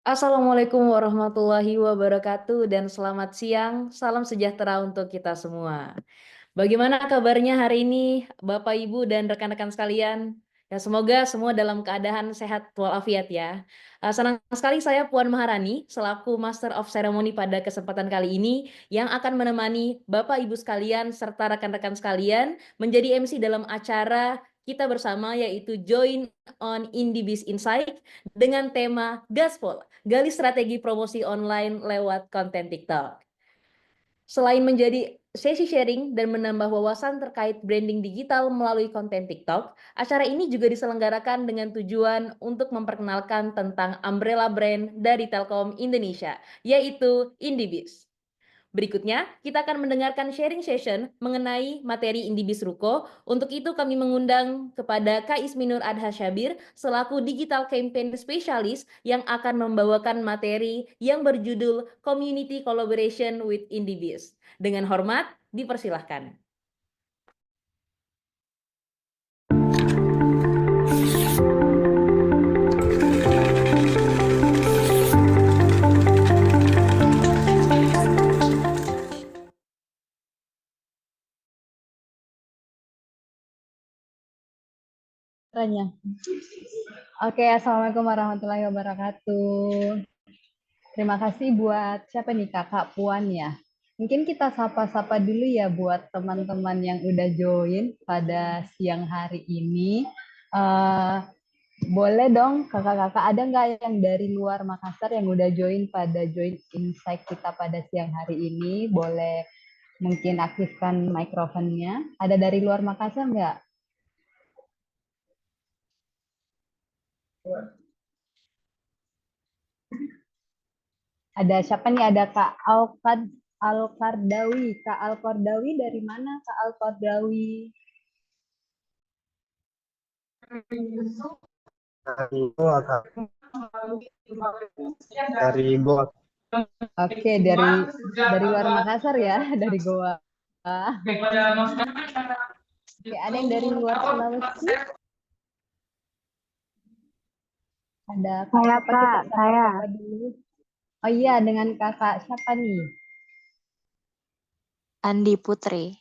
Assalamualaikum warahmatullahi wabarakatuh dan selamat siang. Salam sejahtera untuk kita semua. Bagaimana kabarnya hari ini, Bapak, Ibu, dan rekan-rekan sekalian? Ya, semoga semua dalam keadaan sehat walafiat ya. Senang sekali saya Puan Maharani selaku Master of Ceremony pada kesempatan kali ini yang akan menemani Bapak, Ibu sekalian serta rekan-rekan sekalian menjadi MC dalam acara kita bersama yaitu Join on Indibis Insight dengan tema Gaspol, gali strategi promosi online lewat konten TikTok. Selain menjadi sesi sharing dan menambah wawasan terkait branding digital melalui konten TikTok, acara ini juga diselenggarakan dengan tujuan untuk memperkenalkan tentang umbrella brand dari Telkom Indonesia, yaitu Indibis. Berikutnya, kita akan mendengarkan sharing session mengenai materi Indibis Ruko. Untuk itu kami mengundang kepada Kak Isminur Adha Syabir selaku Digital Campaign Specialist yang akan membawakan materi yang berjudul Community Collaboration with Indibis. Dengan hormat, dipersilahkan. Oke, Assalamualaikum warahmatullahi wabarakatuh. Terima kasih buat siapa nih Kakak Puan ya. Mungkin kita sapa-sapa dulu ya buat teman-teman yang udah join pada siang hari ini. Eh, Boleh dong kakak-kakak, ada nggak yang dari luar Makassar yang udah join pada join insight kita pada siang hari ini? Boleh mungkin aktifkan mikrofonnya. Ada dari luar Makassar nggak? Ada siapa nih? Ada Kak Al-Qardawi. Kak Al-Qardawi dari mana Kak Al-Qardawi? Dari Goa, Kak. Dari Goa. Oke, dari luar Makassar ya, dari Goa. Oke, ada yang dari luar Sulawesi? Ada Kak Saya siapa, kita Kak, saya sapa-sapa dulu. Oh iya, dengan Kakak siapa nih? Andi Putri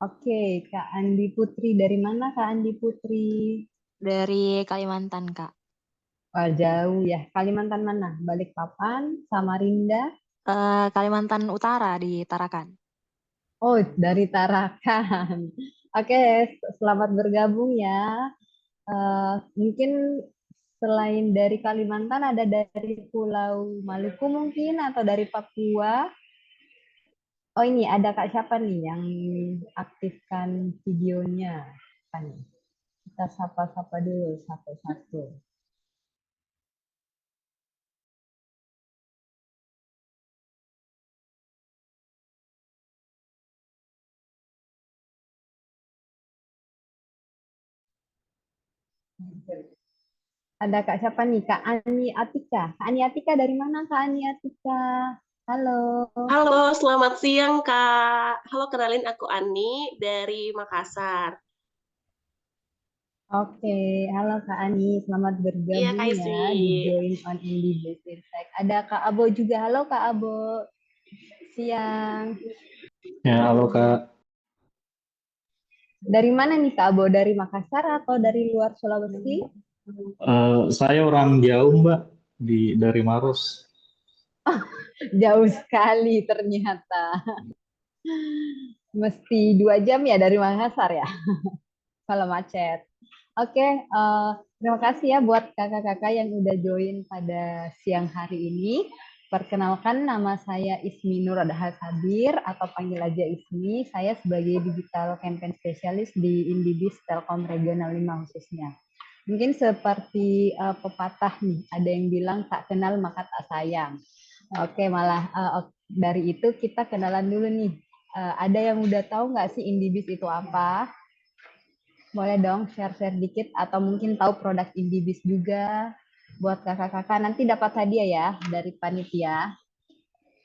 Oke, Kak Andi Putri. Dari mana Kak Andi Putri? dari Kalimantan Kak. Wah, jauh ya. Kalimantan mana? Balikpapan, Samarinda? Kalimantan Utara di Tarakan. Oh, dari Tarakan. Oke, selamat bergabung ya. Mungkin selain dari Kalimantan ada dari Pulau Maluku mungkin atau dari Papua. Oh ini ada Kak siapa nih yang aktifkan videonya? Kan kita sapa-sapa dulu satu-satu. Ada Kak siapa nih? Kak Ani Atika. Kak Ani Atika dari mana Kak Ani Atika? Halo. Halo, selamat siang Kak. Halo, kenalin aku Ani dari Makassar. Oke, halo Kak Ani, selamat Iya bergabung Kak ya Ismi. di Join on Indie Basic Tech. Ada Kak Abo juga, halo Kak Abo, siang. Ya, halo Kak. Dari mana nih Kak Abo? Dari Makassar atau dari luar Sulawesi? Saya orang Jawa, Mbak, dari Maros. Jauh sekali ternyata. Mesti 2 jam ya dari Makassar ya, kalau macet. Oke, terima kasih ya buat kakak-kakak yang udah join pada siang hari ini. Perkenalkan, nama saya Ismi Nur Adha Sabir atau panggil aja Ismi. Saya sebagai Digital Campaign Specialist di Indibis Telkom Regional 5 khususnya. Mungkin seperti pepatah nih, ada yang bilang tak kenal maka tak sayang. Oke, malah dari itu kita kenalan dulu nih. Ada yang udah tahu nggak sih Indibis itu apa? Boleh dong share-share dikit atau mungkin tahu produk Indibis juga buat kakak-kakak. Nanti dapat hadiah ya dari panitia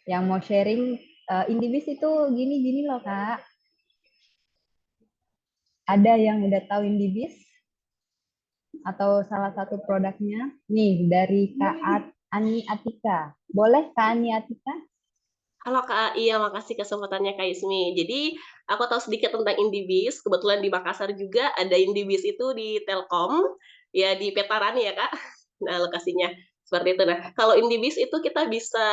yang mau sharing. Indibis itu gini-gini loh Kak. Ada yang udah tahu Indibis? Atau salah satu produknya? Nih dari Kak Ani Atika. Boleh Kak Ani Atika? Halo Kak, iya makasih kesempatannya Kak Ismi. Jadi aku tahu sedikit tentang Indibis. Kebetulan di Makassar juga ada Indibis itu di Telkom, ya di Petaran ya Kak. Nah lokasinya seperti itu. Nah kalau Indibis itu kita bisa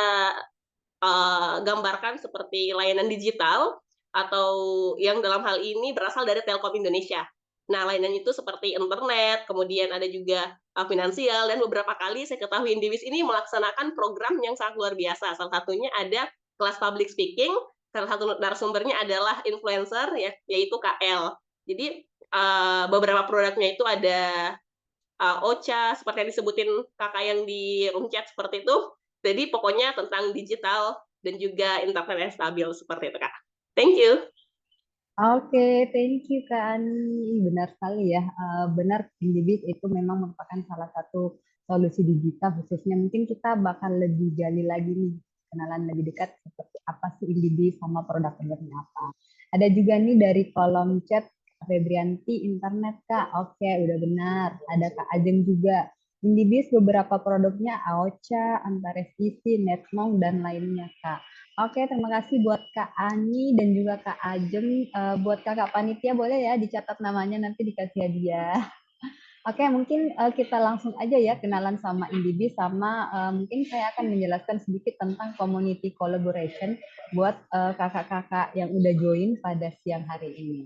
gambarkan seperti layanan digital atau yang dalam hal ini berasal dari Telkom Indonesia. Nah, layanan itu seperti internet, kemudian ada juga finansial, dan beberapa kali saya ketahui Indibis ini melaksanakan program yang sangat luar biasa. Salah satunya ada kelas public speaking, salah satu narasumbernya adalah influencer, ya, yaitu KL. Jadi, beberapa produknya itu ada OCA, seperti yang disebutin kakak yang di room chat seperti itu. Jadi pokoknya tentang digital dan juga internet yang stabil seperti itu, Kak. Thank you. Oke, thank you Kak Ani. Benar sekali ya, benar Indibis itu memang merupakan salah satu solusi digital khususnya. Mungkin kita bakal lebih gali lagi nih, kenalan lebih dekat seperti apa sih Indibis sama produk-produknya apa. Ada juga nih dari kolom chat Febrianti internet Kak. Oke, udah benar. Ada Kak Ajeng juga. Indibis beberapa produknya AOCA, Antares Isi, Netmong, dan lainnya Kak. Oke, terima kasih buat Kak Ani dan juga Kak Ajeng. Buat Kakak Panitia boleh ya dicatat namanya nanti dikasih hadiah. Oke, mungkin kita langsung aja ya kenalan sama Indibis sama mungkin saya akan menjelaskan sedikit tentang community collaboration buat kakak-kakak yang udah join pada siang hari ini.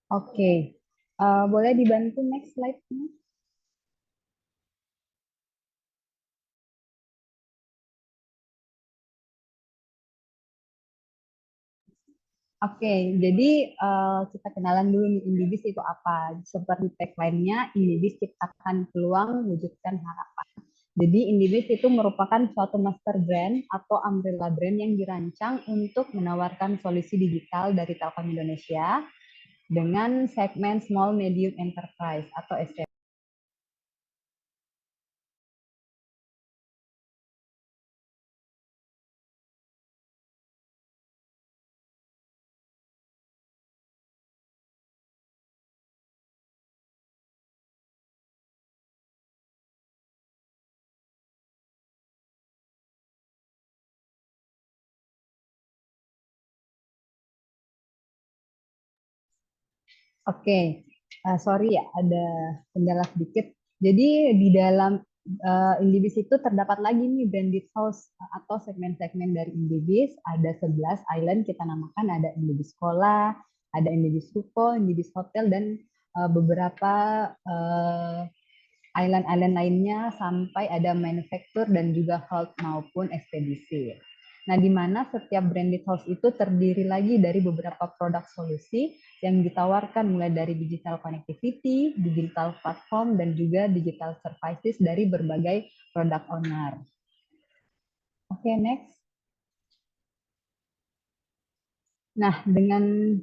Oke, boleh dibantu next slide-nya? Oke, jadi kita kenalan dulu nih Indibis itu apa. Seperti tagline-nya, Indibis ciptakan peluang, wujudkan harapan. Jadi Indibis itu merupakan suatu master brand atau umbrella brand yang dirancang untuk menawarkan solusi digital dari Telkom Indonesia dengan segmen small medium enterprise atau SME. Oke, sorry ya, ada kendala sedikit. Jadi di dalam Indibis itu terdapat lagi nih branded house atau segmen-segmen dari Indibis. Ada 11 island kita namakan, ada Indibis Sekolah, ada Indibis Ruko, Indibis Hotel, dan beberapa island-island lainnya sampai ada manufaktur dan juga hold maupun ekspedisi. Nah, di mana setiap branded house itu terdiri lagi dari beberapa produk solusi yang ditawarkan mulai dari digital connectivity, digital platform, dan juga digital services dari berbagai produk owner. Oke, next. Nah, dengan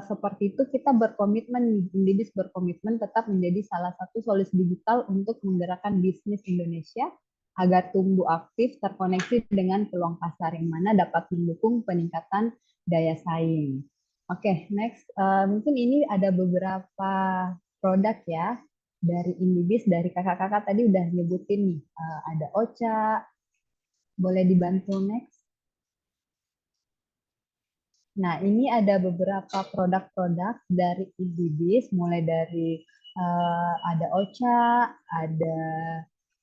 seperti itu kita berkomitmen, Indibis berkomitmen tetap menjadi salah satu solusi digital untuk menggerakkan bisnis Indonesia agar tumbuh aktif, terkoneksi dengan peluang pasar yang mana dapat mendukung peningkatan daya saing. Oke, next. Mungkin ini ada beberapa produk ya dari Indibis, dari kakak-kakak tadi udah nyebutin nih. Ada OCA, boleh dibantu next. Nah, ini ada beberapa produk-produk dari Indibis, mulai dari ada OCA, ada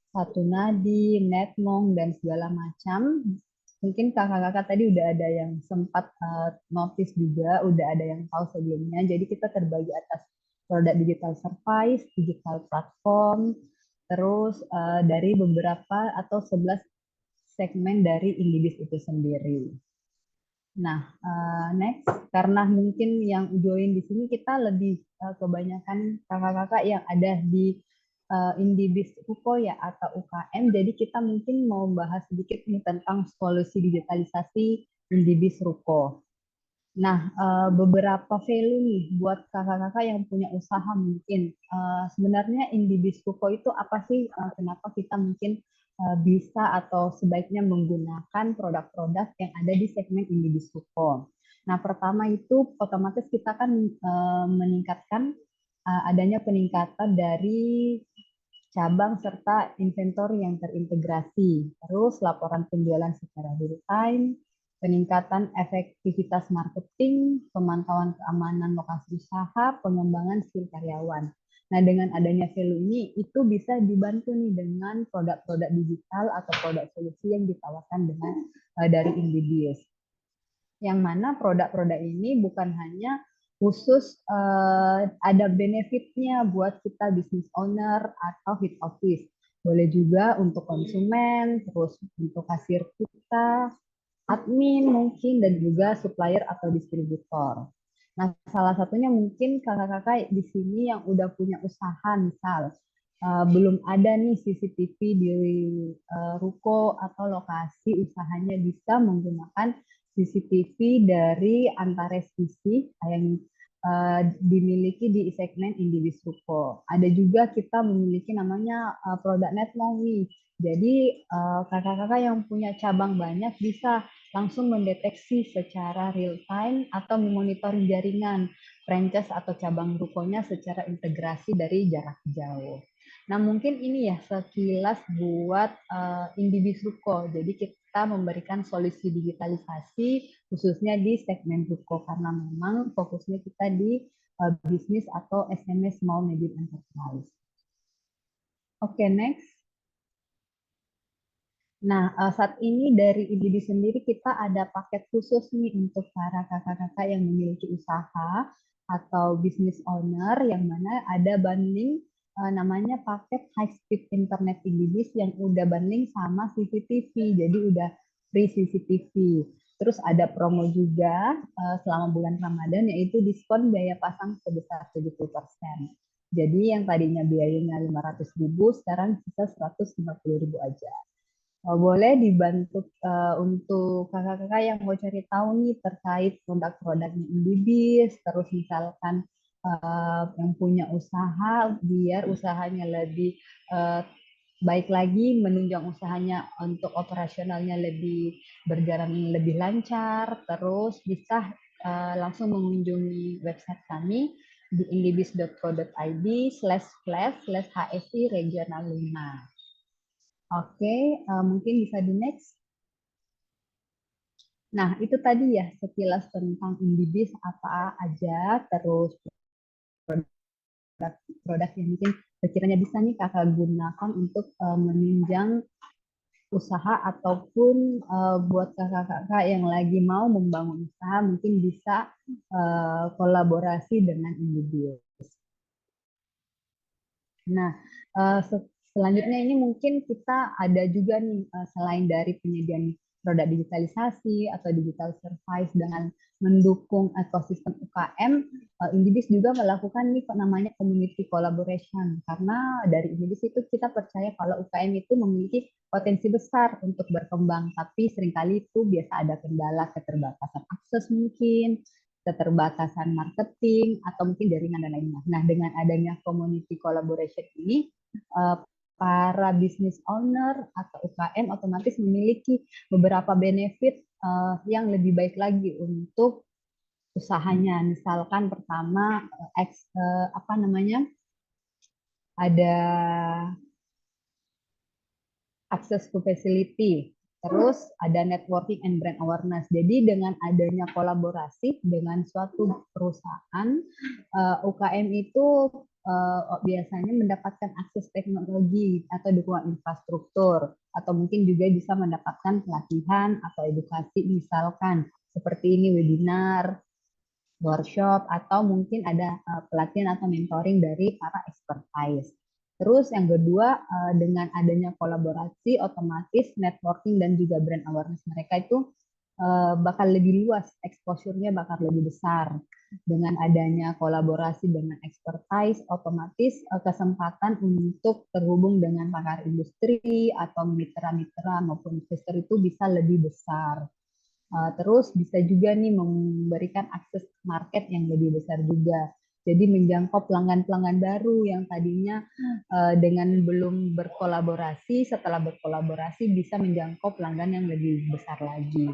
Satu Nadi, Netmong, dan segala macam. Mungkin kakak-kakak tadi udah ada yang sempat notice juga, udah ada yang tahu sebelumnya. Jadi kita terbagi atas produk digital service, digital platform, terus dari beberapa atau 11 segmen dari Indibis itu sendiri. Nah, next, karena mungkin yang join di sini kita lebih kebanyakan kakak-kakak yang ada di Indibis UKO ya atau UKM, jadi kita mungkin mau bahas sedikit nih tentang solusi digitalisasi Indibis Ruko. Nah, beberapa value nih buat kakak-kakak yang punya usaha mungkin. Sebenarnya Indibis Ruko itu apa sih? Kenapa kita mungkin bisa atau sebaiknya menggunakan produk-produk yang ada di segmen Indibis Ruko. Nah, pertama itu otomatis kita kan meningkatkan adanya peningkatan dari cabang serta inventory yang terintegrasi. Terus laporan penjualan secara real time, peningkatan efektivitas marketing, pemantauan keamanan lokasi usaha, pengembangan skill karyawan. Nah, dengan adanya value ini, itu bisa dibantu nih dengan produk-produk digital atau produk solusi yang ditawarkan dengan dari Indibis. Yang mana produk-produk ini bukan hanya khusus ada benefitnya buat kita business owner atau head office. Boleh juga untuk konsumen, terus untuk kasir kita, admin mungkin, dan juga supplier atau distributor. Nah, salah satunya mungkin kakak-kakak di sini yang udah punya usaha, misal belum ada nih CCTV di ruko atau lokasi usahanya, bisa menggunakan CCTV dari Antares TV yang dimiliki di segmen Indibis Ruko. Ada juga kita memiliki namanya produk Netlong nih. Jadi kakak-kakak yang punya cabang banyak bisa langsung mendeteksi secara real time atau memonitoring jaringan franchise atau cabang rukonya secara integrasi dari jarak jauh. Nah, mungkin ini ya sekilas buat Indibis Ruko. Jadi kita memberikan solusi digitalisasi khususnya di segmen Ruko karena memang fokusnya kita di bisnis atau SME Small Medium Enterprise. Oke, next. Nah, saat ini dari Indibis sendiri kita ada paket khusus nih untuk para kakak-kakak yang memiliki usaha atau business owner yang mana ada bundling namanya paket high speed internet Indibis yang udah bundling sama CCTV. Jadi udah free CCTV. Terus ada promo juga selama bulan Ramadan yaitu diskon biaya pasang sebesar 70%. Jadi yang tadinya biayanya 500.000 sekarang bisa 150.000 aja. Boleh dibantu untuk kakak-kakak yang mau cari tahu nih terkait produk-produknya Indibis, terus misalkan yang punya usaha biar usahanya lebih baik lagi, menunjang usahanya untuk operasionalnya lebih berjalan lebih lancar, terus bisa langsung mengunjungi website kami di indibis.co.id/flash/HSI regional 5. Oke, mungkin bisa di next. Nah, itu tadi ya sekilas tentang Indibis apa aja, terus produk yang mungkin sekiranya bisa nih kakak gunakan untuk menunjang usaha ataupun buat kakak-kakak yang lagi mau membangun usaha mungkin bisa kolaborasi dengan Indibis. Nah, selanjutnya ini mungkin kita ada juga nih selain dari penyediaan produk digitalisasi atau digital service dengan mendukung ekosistem UKM, Indibis juga melakukan nih namanya community collaboration karena dari Indibis itu kita percaya kalau UKM itu memiliki potensi besar untuk berkembang, tapi seringkali itu biasa ada kendala keterbatasan akses mungkin, keterbatasan marketing atau mungkin jaringan dan lainnya. Nah, dengan adanya community collaboration ini, para business owner atau UKM otomatis memiliki beberapa benefit yang lebih baik lagi untuk usahanya. Misalkan pertama, ada akses to facility. Terus ada networking and brand awareness. Jadi dengan adanya kolaborasi dengan suatu perusahaan, UKM itu biasanya mendapatkan akses teknologi atau dukungan infrastruktur, atau mungkin juga bisa mendapatkan pelatihan atau edukasi, misalkan seperti ini webinar, workshop, atau mungkin ada pelatihan atau mentoring dari para expertise. Terus yang kedua, dengan adanya kolaborasi, otomatis networking dan juga brand awareness mereka itu bakal lebih luas, exposure-nya bakal lebih besar. Dengan adanya kolaborasi dengan expertise, otomatis kesempatan untuk terhubung dengan pakar industri atau mitra-mitra maupun investor itu bisa lebih besar. Terus bisa juga nih memberikan akses market yang lebih besar juga. Jadi menjangkau pelanggan-pelanggan baru yang tadinya dengan belum berkolaborasi, setelah berkolaborasi bisa menjangkau pelanggan yang lebih besar lagi.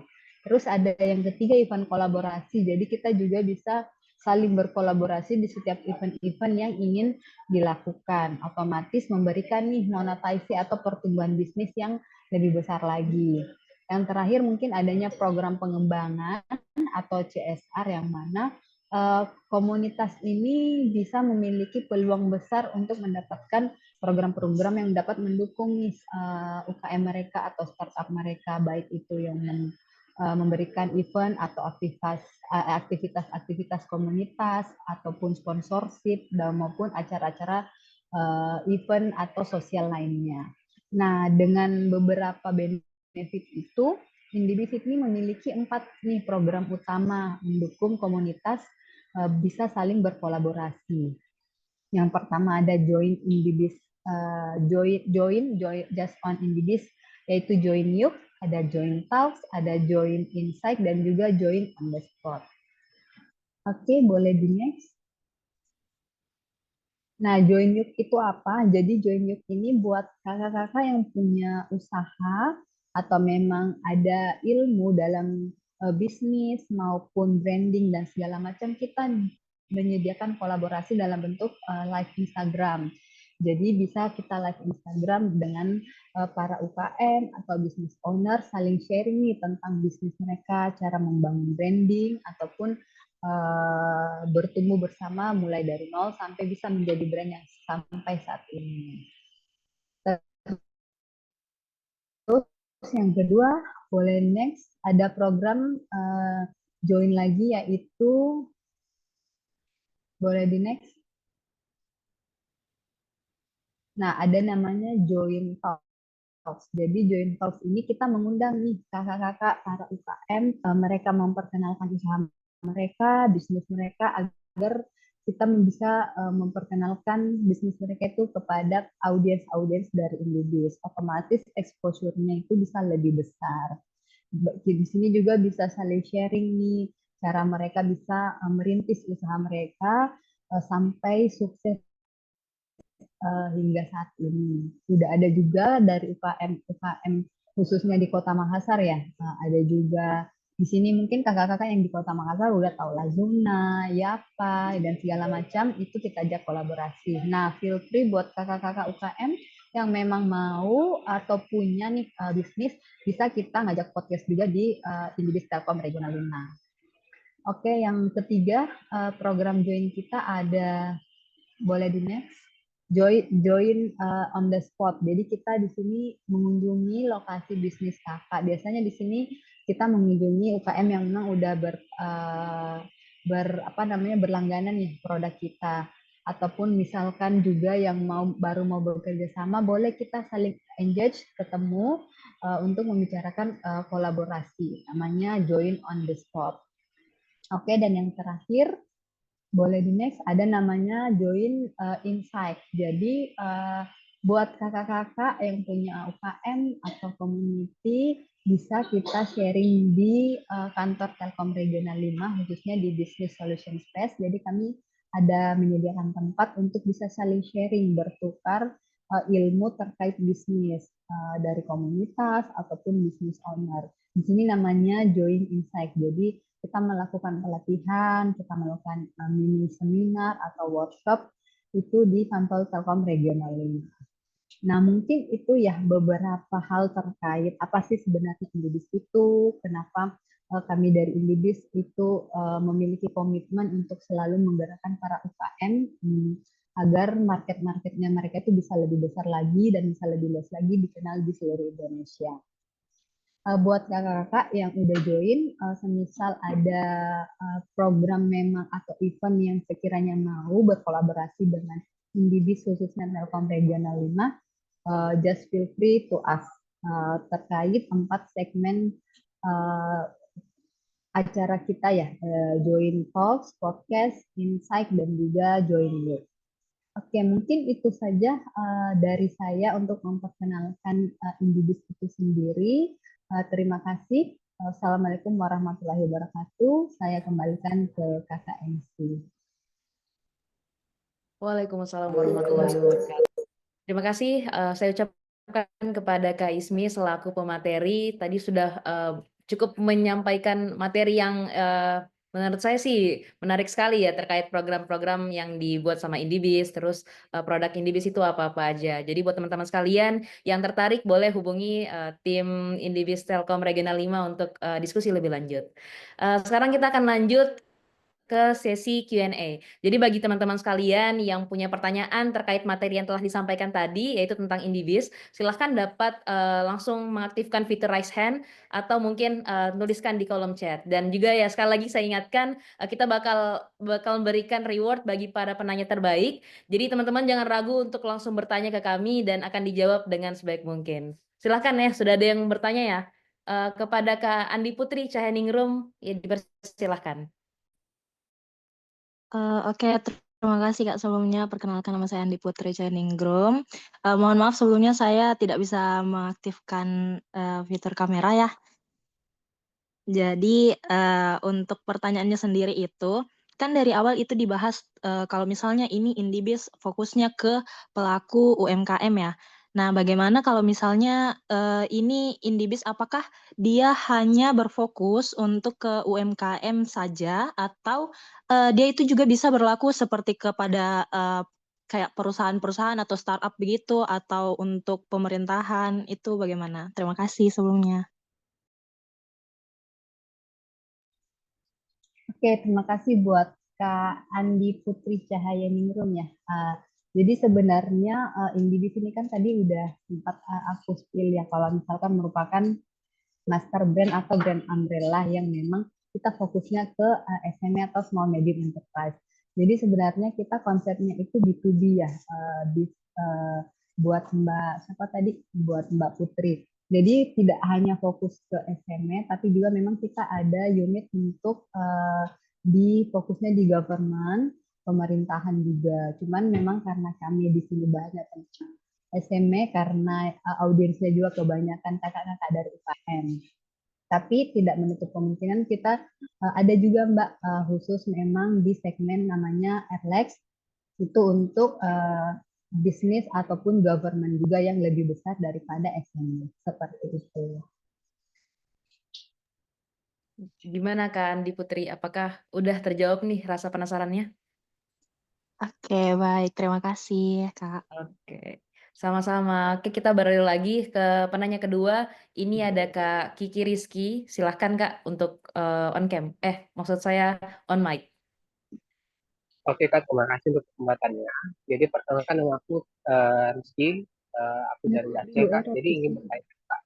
Terus ada yang ketiga, event kolaborasi. Jadi kita juga bisa saling berkolaborasi di setiap event-event yang ingin dilakukan. Otomatis memberikan nih monetasi atau pertumbuhan bisnis yang lebih besar lagi. Yang terakhir mungkin adanya program pengembangan atau CSR yang mana komunitas ini bisa memiliki peluang besar untuk mendapatkan program-program yang dapat mendukung UKM mereka atau startup mereka, baik itu yang memberikan event atau aktivitas komunitas ataupun sponsorship dan maupun acara-acara event atau sosial lainnya. Nah, dengan beberapa benefit itu, Indivisit ini memiliki 4 nih program utama mendukung komunitas bisa saling berkolaborasi. Yang pertama ada Join Indibis, Join Just on Indibis, yaitu Join Youth, ada Join Talks, ada Join Insight, dan juga Join on the Spot. Oke, boleh di next. Nah, Join Youth itu apa? Jadi Join Youth ini buat kakak-kakak yang punya usaha atau memang ada ilmu dalam bisnis maupun branding dan segala macam, kita menyediakan kolaborasi dalam bentuk live Instagram. Jadi bisa kita live Instagram dengan para UKM atau business owner saling sharing nih tentang bisnis mereka, cara membangun branding ataupun bertumbuh bersama mulai dari nol sampai bisa menjadi brand yang sampai saat ini. Terus yang kedua, boleh next, ada program join lagi, yaitu boleh di next. Nah, ada namanya Join Talks. Jadi Join Talks ini kita mengundang nih kakak-kakak para UKM, mereka memperkenalkan usaha mereka, bisnis mereka, agar kita bisa memperkenalkan bisnis mereka itu kepada audiens dari Indibis. Otomatis exposure-nya itu bisa lebih besar. Di sini juga bisa saling sharing nih, cara mereka bisa merintis usaha mereka sampai sukses hingga saat ini. Sudah ada juga dari UKM khususnya di Kota Makassar ya. Ada juga di sini mungkin kakak-kakak yang di Kota Makassar udah tahu Lazuna, Yapa, dan segala macam, itu kita ajak kolaborasi. Nah, feel free buat kakak-kakak UKM yang memang mau atau punya nih bisnis, bisa kita ngajak podcast juga di Indibis Telkom Regional 5. Oke, yang ketiga program join kita ada, boleh di next. Join on the spot. Jadi kita di sini mengunjungi lokasi bisnis kakak. Biasanya di sini kita mengunjungi UKM yang memang udah berlangganan nih produk kita. Ataupun misalkan juga yang baru mau bekerja sama, boleh kita saling engage, ketemu untuk membicarakan kolaborasi. Namanya join on the spot. Oke, dan yang terakhir, boleh di next, ada namanya Join Insight. Jadi buat kakak-kakak yang punya UKM atau community, bisa kita sharing di kantor Telkom Regional 5, khususnya di Business Solution Space. Jadi kami ada menyediakan tempat untuk bisa saling sharing, bertukar ilmu terkait bisnis dari komunitas ataupun business owner. Di sini namanya Join Insight. Jadi kita melakukan pelatihan, kita melakukan mini seminar atau workshop itu di kantor Telkom Regional 5. Nah, mungkin itu ya beberapa hal terkait apa sih sebenarnya Indibis itu, kenapa kami dari Indibis itu memiliki komitmen untuk selalu menggerakkan para UKM agar market-marketnya mereka itu bisa lebih besar lagi dan bisa lebih luas lagi dikenal di seluruh Indonesia. Buat kakak-kakak yang udah join, semisal ada program memang atau event yang sekiranya mau berkolaborasi dengan Indibis khususnya Telkom Regional 5, just feel free to ask terkait 4 segmen acara kita ya, join talks, podcast, insight, dan juga join work. Oke, mungkin itu saja dari saya untuk memperkenalkan Indibis itu sendiri. Terima kasih. Assalamualaikum warahmatullahi wabarakatuh. Saya kembalikan ke Kakak MC. Waalaikumsalam warahmatullahi wabarakatuh. Terima kasih saya ucapkan kepada Kak Ismi selaku pemateri. Tadi sudah cukup menyampaikan materi yang menurut saya sih menarik sekali ya terkait program-program yang dibuat sama Indibis, terus produk Indibis itu apa-apa aja. Jadi buat teman-teman sekalian yang tertarik boleh hubungi tim Indibis Telkom Regional 5 untuk diskusi lebih lanjut. Sekarang kita akan lanjut ke sesi Q&A. Jadi bagi teman-teman sekalian yang punya pertanyaan terkait materi yang telah disampaikan tadi, yaitu tentang Indibis, silahkan dapat langsung mengaktifkan fitur raise hand atau mungkin tuliskan di kolom chat. Dan juga ya sekali lagi saya ingatkan, kita bakal memberikan reward bagi para penanya terbaik. Jadi teman-teman jangan ragu untuk langsung bertanya ke kami dan akan dijawab dengan sebaik mungkin. Silahkan ya, sudah ada yang bertanya ya. Kepada Kak Andi Putri Cahyaningrum, ya dipersilahkan. Oke, terima kasih Kak sebelumnya. Perkenalkan nama saya Andi Putri Cahyaningrum. Mohon maaf sebelumnya saya tidak bisa mengaktifkan fitur kamera ya. Jadi untuk pertanyaannya sendiri itu, kan dari awal itu dibahas kalau misalnya ini Indibis fokusnya ke pelaku UMKM ya. Nah, bagaimana kalau misalnya ini Indibis apakah dia hanya berfokus untuk ke UMKM saja atau dia itu juga bisa berlaku seperti kepada kayak perusahaan-perusahaan atau startup begitu atau untuk pemerintahan itu bagaimana? Terima kasih sebelumnya. Oke, terima kasih buat Kak Andi Putri Cahyaningrum ya. Jadi sebenarnya Indibis ini kan tadi udah sempat aku spill ya kalau misalkan merupakan master brand atau brand umbrella yang memang kita fokusnya ke SME atau small medium enterprise. Jadi sebenarnya kita konsepnya itu B2B ya, buat siapa tadi? Buat Mbak Putri. Jadi tidak hanya fokus ke SME, tapi juga memang kita ada unit untuk di fokusnya di government, pemerintahan juga. Cuman memang karena kami di sini banyak tentang SME karena audiensnya juga kebanyakan kakak-kakak dari UKM. Tapi tidak menutup kemungkinan kita ada juga Mbak khusus memang di segmen namanya Airlex itu untuk bisnis ataupun government juga yang lebih besar daripada SME seperti itu. Gimana Kak Andi Putri? Apakah udah terjawab nih rasa penasarannya? Oke, baik. Terima kasih, Kak. Oke, sama-sama. Oke, kita beralih lagi ke penanya kedua. Ini ada Kak Kiki Rizky. Silahkan Kak untuk on cam. Maksud saya on mic. Oke Kak, terima kasih untuk kesempatannya. Jadi perkenalkan nama aku Rizky, aku dari Aceh Kak. Jadi ingin bertanya Kak,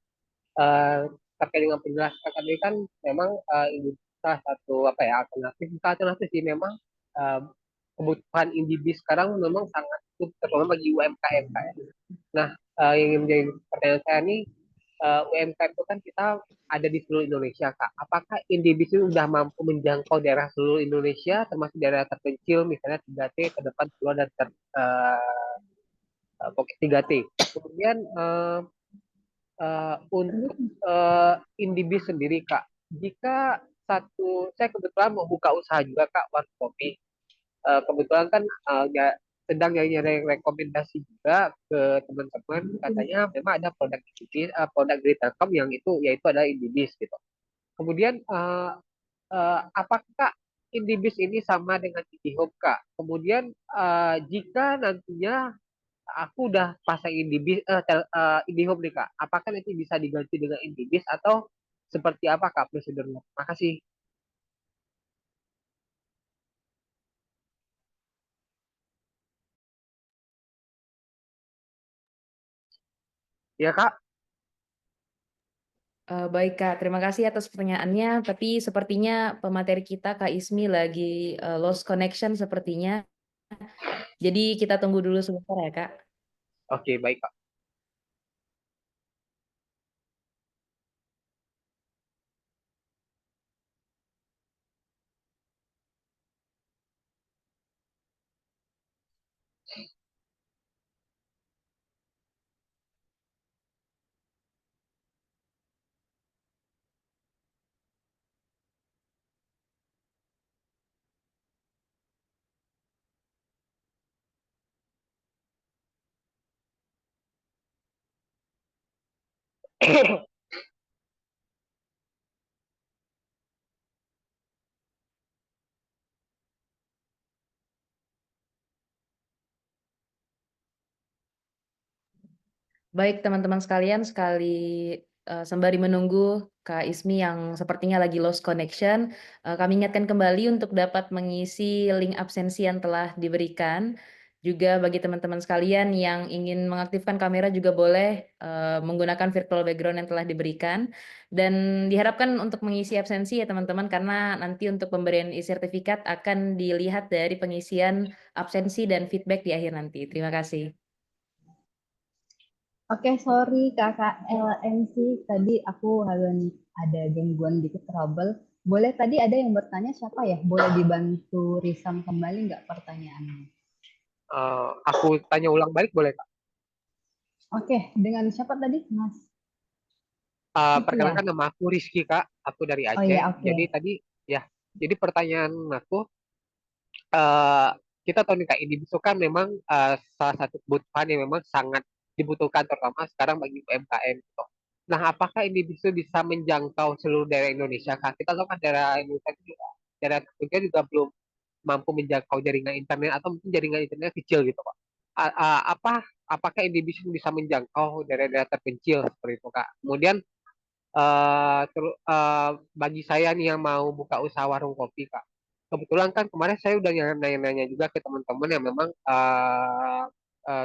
terkait dengan penjelasan Kak tadi kan memang ini salah satu alternatif sih memang kebutuhan Indibis sekarang memang sangat terutama bagi UMKM Kak. Nah, yang ingin menjadi pertanyaan saya nih, UMKM itu kan kita ada di seluruh Indonesia Kak. Apakah Indibis itu sudah mampu menjangkau daerah seluruh Indonesia, termasuk daerah terpencil, misalnya 3T ke depan keluar dan pokok 3T. Kemudian untuk Indibis sendiri Kak, jika saya kebetulan mau buka usaha juga Kak, warung kopi. Kebetulan kan sedang nyari rekomendasi juga ke teman-teman, katanya memang ada produk dari Telkom yang yaitu adalah Indibis gitu. Kemudian apakah Indibis ini sama dengan IndiHome Kak? Kemudian jika nantinya aku udah pasang IndiHome nih Kak. Apakah nanti bisa diganti dengan IndiBiz atau seperti apa Kak prosedurnya? Makasih. Ya Kak. Baik Kak, terima kasih atas pertanyaannya. Tapi sepertinya pemateri kita Kak Ismi lagi lost connection sepertinya. Jadi kita tunggu dulu sebentar ya Kak. Oke, baik Kak. Baik teman-teman sekalian, sembari menunggu Kak Ismi yang sepertinya lagi lost connection, kami ingatkan kembali untuk dapat mengisi link absensi yang telah diberikan. Juga bagi teman-teman sekalian yang ingin mengaktifkan kamera juga boleh menggunakan virtual background yang telah diberikan. Dan diharapkan untuk mengisi absensi ya teman-teman, karena nanti untuk pemberian e-sertifikat akan dilihat dari pengisian absensi dan feedback di akhir nanti. Terima kasih. Oke, sorry Kakak LMC, tadi aku ada gangguan dikit trouble. Boleh tadi ada yang bertanya siapa ya? Boleh dibantu risam kembali nggak pertanyaannya? Aku tanya ulang balik boleh Kak? Oke, dengan siapa tadi, Mas? Rizky ya? Perkenalkan nama aku Rizky Kak, aku dari Oh Aceh. iya, oke. Jadi tadi ya, jadi pertanyaan aku, eh, kita tahu nih Kak, ini itu kan memang salah satu kebutuhan yang memang sangat dibutuhkan terutama sekarang bagi UMKM gitu. Nah, apakah ini bisa menjangkau seluruh daerah Indonesia Kak? Kita tahu kan daerah Indonesia itu juga, daerah tertentu juga belum mampu menjangkau jaringan internet atau mungkin jaringan internet kecil gitu Pak. Apakah ini bisa menjangkau daerah-daerah terpencil seperti itu Kak? Kemudian bagi saya nih yang mau buka usaha warung kopi Kak, kebetulan kan kemarin saya udah nanya-nanya juga ke teman-teman yang memang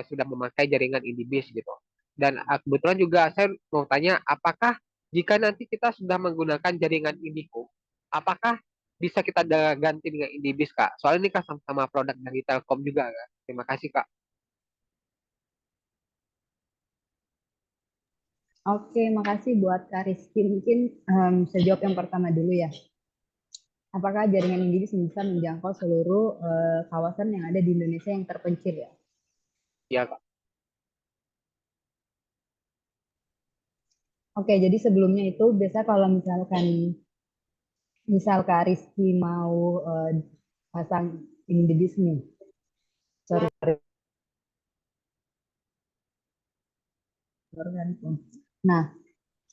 sudah memakai jaringan IndiBiz gitu. Dan kebetulan juga saya mau tanya, apakah jika nanti kita sudah menggunakan jaringan IndiHome, apakah bisa kita ganti dengan IndiBiz Kak? Soalnya ini kan sama-sama produk dari Telkom juga Kak. Terima kasih Kak. Oke, makasih buat Kak Rizky. Mungkin saya jawab yang pertama dulu ya. Apakah jaringan Inggris bisa menjangkau seluruh kawasan yang ada di Indonesia yang terpencil ya? Iya Kak. Oke, jadi sebelumnya itu biasa kalau misal Kak Rizky mau pasang Inggris nih. Sorry. Nah,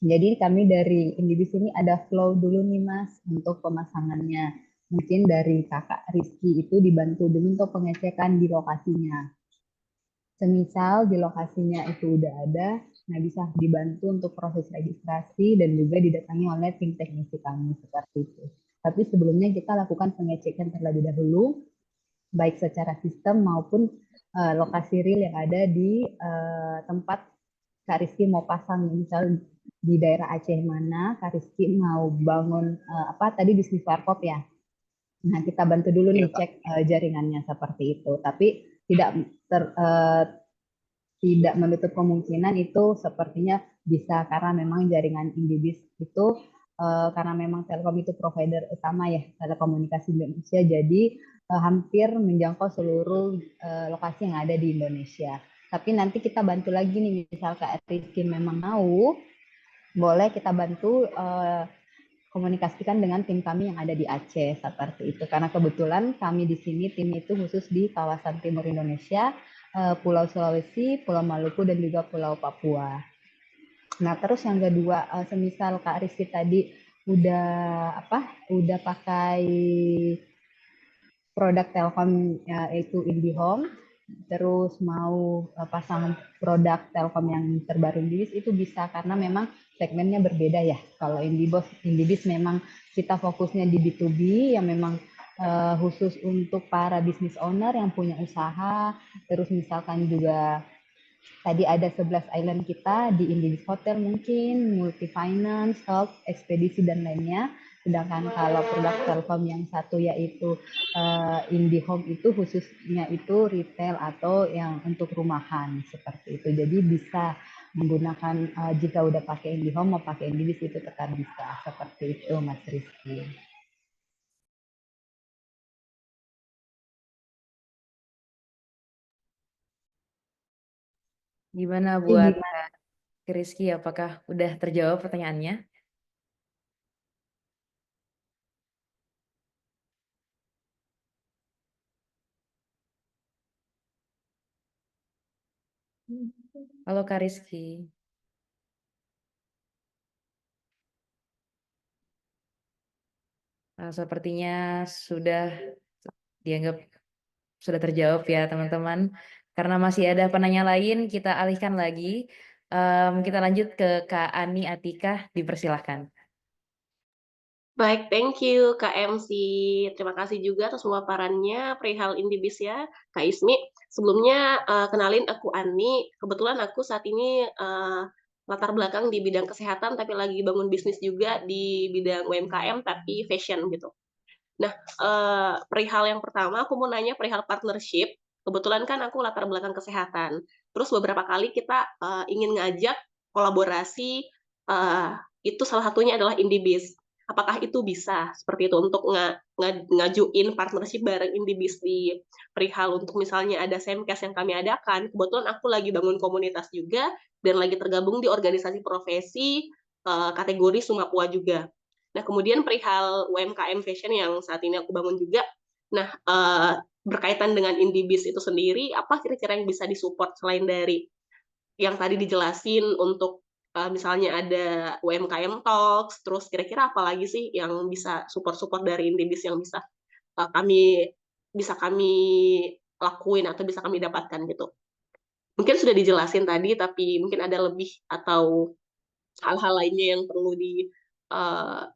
jadi kami dari Indibis ini ada flow dulu nih Mas untuk pemasangannya. Mungkin dari Kakak Rizky itu dibantu dulu untuk pengecekan di lokasinya. Semisal di lokasinya itu udah ada, nah bisa dibantu untuk proses registrasi dan juga didatangi oleh tim teknisi kami seperti itu. Tapi sebelumnya kita lakukan pengecekan terlebih dahulu, baik secara sistem maupun lokasi real yang ada di tempat Kak Rizky mau pasang, misal di daerah Aceh mana, Kak Rizky mau bangun apa tadi bisnis warkop ya. Nah, kita bantu dulu Iya nih Kak. cek jaringannya seperti itu. Tapi tidak tidak menutup kemungkinan itu sepertinya bisa karena memang jaringan Indibis itu karena memang Telkom itu provider utama ya telekomunikasi Indonesia, jadi hampir menjangkau seluruh lokasi yang ada di Indonesia. Tapi nanti kita bantu lagi nih, misal Kak Rizky memang mau, boleh kita bantu komunikasikan dengan tim kami yang ada di Aceh seperti itu. Karena kebetulan kami di sini tim itu khusus di kawasan timur Indonesia, Pulau Sulawesi, Pulau Maluku dan juga Pulau Papua. Nah, terus yang kedua, semisal Kak Rizky tadi udah pakai produk Telkom yaitu IndiHome. terus mau pasang produk Telkom yang terbaru Indibis itu bisa, karena memang segmennya berbeda ya. Kalau Indibis memang kita fokusnya di B2B yang memang khusus untuk para business owner yang punya usaha. Terus misalkan juga tadi ada 11 island kita di Indibis Hotel mungkin, multi finance, health, ekspedisi dan lainnya. Sedangkan kalau produk Telkom yang satu yaitu IndiHome itu khususnya itu retail atau yang untuk rumahan seperti itu. Jadi bisa menggunakan jika udah pakai IndiHome mau pakai Indibis itu tetap bisa seperti itu Mas Rizky. Gimana Jadi buat gimana? Kak Rizky? Apakah udah terjawab pertanyaannya? Halo Kak Rizky. Sepertinya sudah dianggap sudah terjawab ya teman-teman. Karena masih ada penanya lain, kita alihkan lagi. Kita lanjut ke Kak Ani Atika, dipersilahkan. Baik, thank you Kak MC. Terima kasih juga atas pemaparannya perihal Indibis ya, Kak Ismi. Sebelumnya kenalin aku Ani. Kebetulan aku saat ini latar belakang di bidang kesehatan, tapi lagi bangun bisnis juga di bidang UMKM, tapi fashion gitu. Nah, perihal yang pertama aku mau nanya perihal partnership. Kebetulan kan aku latar belakang kesehatan. Terus beberapa kali kita ingin ngajak kolaborasi, itu salah satunya adalah Indibis. Apakah itu bisa seperti itu untuk ngajuin partnership bareng Indibis di perihal untuk misalnya ada Semkes yang kami adakan. Kebetulan aku lagi bangun komunitas juga dan lagi tergabung di organisasi profesi kategori Sumapua juga. Nah, kemudian perihal UMKM fashion yang saat ini aku bangun juga. Nah, berkaitan dengan Indibis itu sendiri, apa kira-kira yang bisa disupport selain dari yang tadi dijelasin untuk misalnya ada UMKM Talks, terus kira-kira apa lagi sih yang bisa support-support dari Indibis yang bisa kami lakuin atau bisa kami dapatkan gitu. Mungkin sudah dijelasin tadi, tapi mungkin ada lebih atau hal-hal lainnya yang perlu di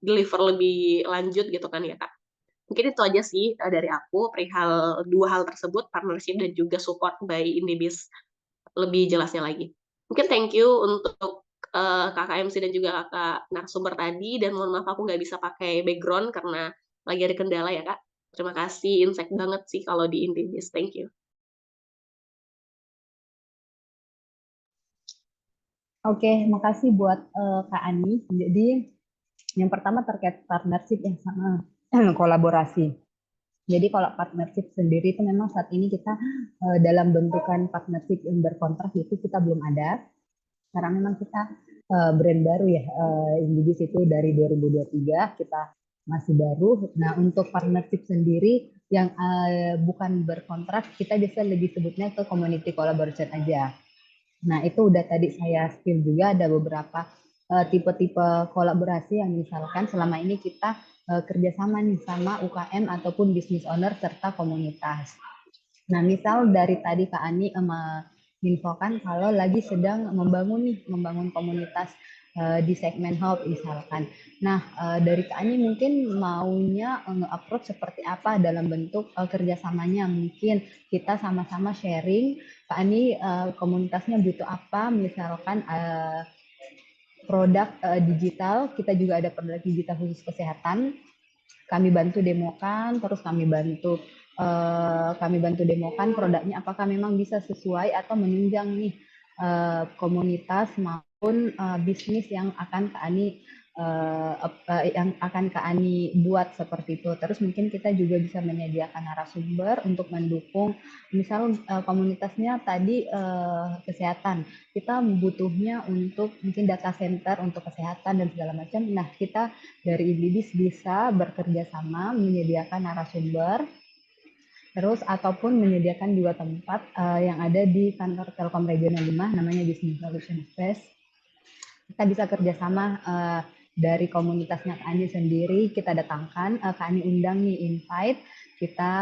deliver lebih lanjut gitu kan ya Kak. Mungkin itu aja sih dari aku perihal dua hal tersebut, partnership dan juga support by Indibis lebih jelasnya lagi. Mungkin thank you untuk kakak MC dan juga kakak narasumber tadi, dan mohon maaf aku nggak bisa pakai background karena lagi ada kendala ya Kak. Terima kasih, insight banget sih kalau di Indibis. Thank you. Oke, makasih buat Kak Ani. Jadi yang pertama terkait partnership yang sama kolaborasi. Jadi kalau partnership sendiri itu memang saat ini kita dalam bentukan partnership yang berkontrak itu kita belum ada. Karena memang kita brand baru ya, Indibis itu dari 2023 kita masih baru. Nah untuk partnership sendiri yang bukan berkontrak, kita bisa lebih sebutnya ke community collaboration aja. Nah, itu udah tadi saya spill juga ada beberapa tipe-tipe kolaborasi yang misalkan selama ini kita kerjasama nih sama UKM ataupun business owner serta komunitas. Nah, misal dari tadi Kak Ani menginfokan kalau lagi sedang membangun komunitas di segmen Hub misalkan. Nah, dari Kak Ani mungkin maunya nge-approach seperti apa dalam bentuk kerjasamanya. Mungkin kita sama-sama sharing, Kak Ani komunitasnya butuh apa, misalkan produk digital, kita juga ada produk digital khusus kesehatan, kami bantu demokan, terus kami bantu demokan produknya apakah memang bisa sesuai atau menunjang nih komunitas maupun bisnis yang akan Kak Ani buat seperti itu. Terus mungkin kita juga bisa menyediakan narasumber untuk mendukung, misal komunitasnya tadi kesehatan, kita butuhnya untuk mungkin data center untuk kesehatan dan segala macam. Nah, kita dari Indibis bisa bekerja sama menyediakan narasumber, terus ataupun menyediakan dua tempat yang ada di kantor Telkom Regional 5 namanya Business Solution Space. Kita bisa kerjasama dari komunitasnya Kak Ani sendiri, kita datangkan, Kak Ani undang nih invite, kita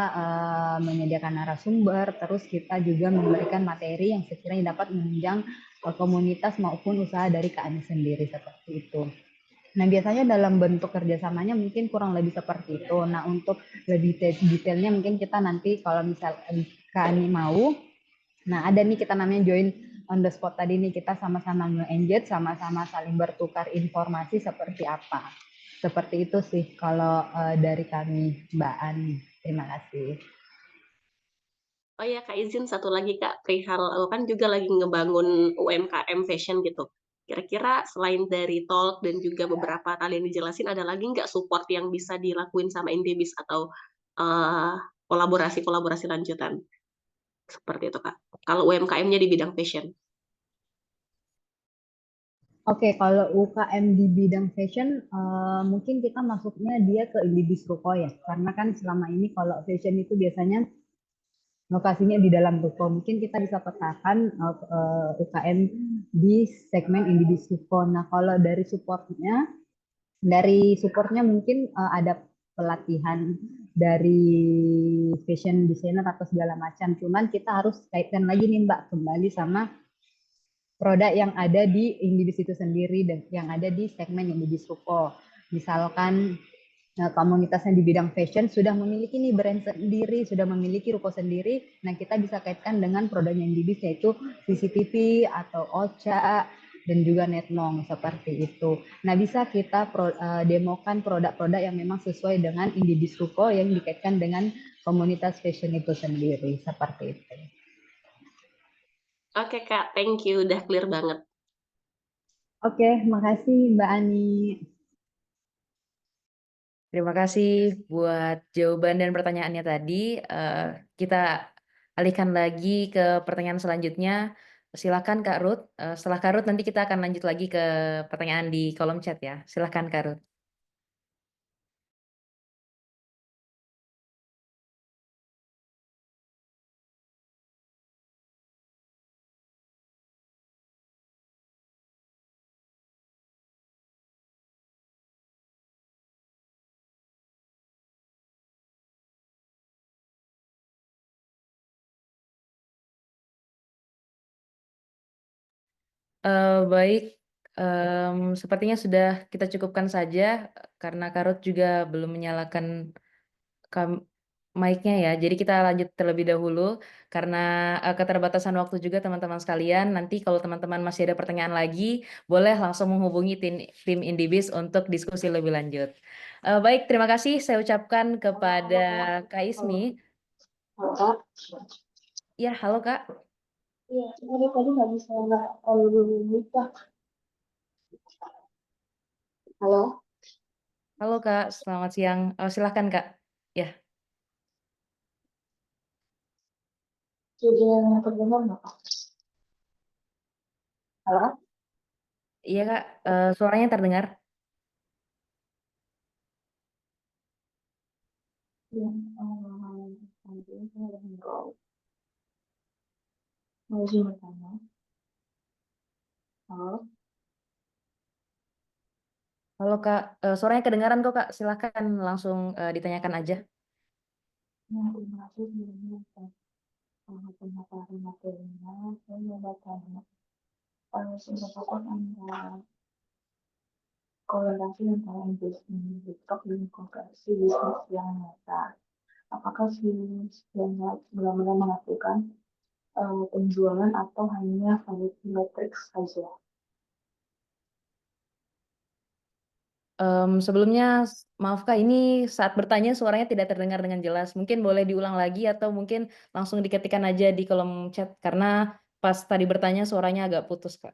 menyediakan narasumber, terus kita juga memberikan materi yang sekiranya dapat menunjang komunitas maupun usaha dari KANI sendiri seperti itu. Nah, biasanya dalam bentuk kerjasamanya mungkin kurang lebih seperti itu. Nah, untuk lebih detailnya mungkin kita nanti kalau misal KANI mau, nah ada nih kita namanya join on the spot tadi nih, kita sama-sama nge-engage, sama-sama saling bertukar informasi seperti apa. Seperti itu sih kalau dari kami Mbak Ani. Terima kasih. Oh ya Kak, izin satu lagi Kak, perihal kan juga lagi ngebangun UMKM fashion gitu. Kira-kira selain dari talk dan juga beberapa kali yang dijelasin, ada lagi nggak support yang bisa dilakuin sama Indibis atau kolaborasi-kolaborasi lanjutan? Seperti itu Kak. Kalau UMKM-nya di bidang fashion. Oke, kalau UKM di bidang fashion, mungkin kita masuknya dia ke Indibis Ruko ya. Karena kan selama ini kalau fashion itu biasanya lokasinya di dalam ruko. Mungkin kita bisa petakan UKM di segmen Indibis Ruko. Nah, kalau dari supportnya mungkin ada pelatihan dari fashion designer atau segala macam. Cuman kita harus kaitkan lagi nih Mbak, kembali sama produk yang ada di Indibis itu sendiri dan yang ada di segmen Indibis Ruko. Misalkan komunitasnya di bidang fashion sudah memiliki nih brand sendiri, sudah memiliki ruko sendiri. Nah, kita bisa kaitkan dengan produknya Indibis yaitu CCTV atau Ocha dan juga Netmong seperti itu. Nah, bisa kita demokan produk-produk yang memang sesuai dengan Indibis Ruko yang dikaitkan dengan komunitas fashion itu sendiri seperti itu. Oke Kak, thank you. Udah clear banget. Oke, makasih Mbak Ani. Terima kasih buat jawaban dan pertanyaannya tadi. Kita alihkan lagi ke pertanyaan selanjutnya. Silakan Kak Ruth. Setelah Kak Ruth nanti kita akan lanjut lagi ke pertanyaan di kolom chat ya. Silakan Kak Ruth. Baik, sepertinya sudah kita cukupkan saja karena Kak Ruth juga belum menyalakan mic-nya ya. Jadi kita lanjut terlebih dahulu karena keterbatasan waktu juga teman-teman sekalian. Nanti kalau teman-teman masih ada pertanyaan lagi, boleh langsung menghubungi tim Indibis untuk diskusi lebih lanjut. Baik, terima kasih saya ucapkan kepada Kak Ismi. Halo Kak. Ya, halo Kak. Iya, sebenarnya tadi nggak bisa nggak lupa. Halo. Halo Kak, selamat siang. Silahkan Kak. Ya, Jadi terdengar nggak Kak? Halo. iya Kak, suaranya terdengar. Iya. Nanti saya ada ngobrol. Mau izin bertanya. Halo. Halo Kak, suaranya kedengaran kok Kak. Silahkan langsung ditanyakan aja. Ya, terima kasih sebelumnya atas pemaparan materinya. Saya mau bertanya. Seberapa antara korelasi antara investasi TikTok dan konversi bisnis yang nyata? Apakah bisnis yang benar-benar menghasilkan penjualan atau hanya vanity metrics saja? Sebelumnya, maaf Kak, ini saat bertanya suaranya tidak terdengar dengan jelas. Mungkin boleh diulang lagi atau mungkin langsung diketikkan aja di kolom chat karena pas tadi bertanya suaranya agak putus Kak.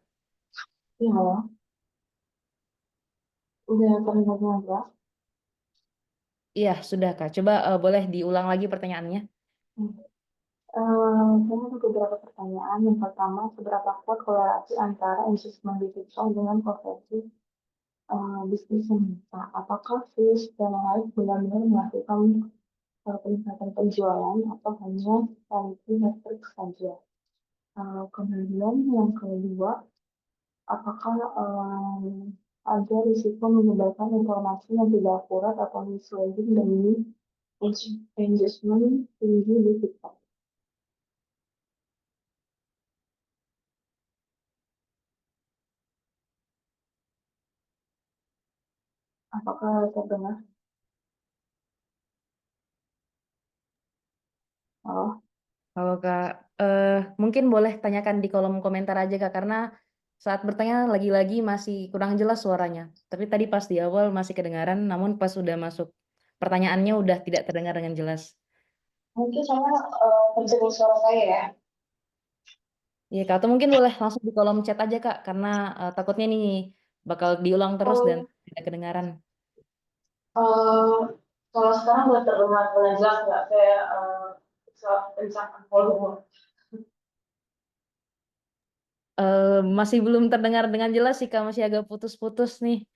Iya, halo. Udah terdengar dengan jelas? Iya, sudah Kak. Coba boleh diulang lagi pertanyaannya. Saya ada beberapa pertanyaan. Yang pertama, seberapa kuat korelasi antara investment digital dengan konversi bisnis yang nyata? Apakah fish dan live benar-benar melakukan peningkatan penjualan atau hanya vanity metrics saja? Kemudian yang kedua, apakah ada risiko menyebarkan informasi yang tidak akurat atau misleading demi engagement tinggi di TikTok? Apakah terdengar? Oh, Kalau Kak, mungkin boleh tanyakan di kolom komentar aja Kak, karena saat bertanya lagi-lagi masih kurang jelas suaranya. Tapi tadi pas di awal masih kedengaran, namun pas sudah masuk pertanyaannya udah tidak terdengar dengan jelas. mungkin sama pencetus suara saya ya. Iya Kak, atau mungkin boleh langsung di kolom chat aja Kak, karena takutnya nih bakal diulang terus dan Oh, tidak kedengaran. kalau sekarang udah terdengar dengan jelas nggak? Saya bisa kencangkan volume. Masih belum terdengar dengan jelas sih Kak, masih agak putus-putus nih.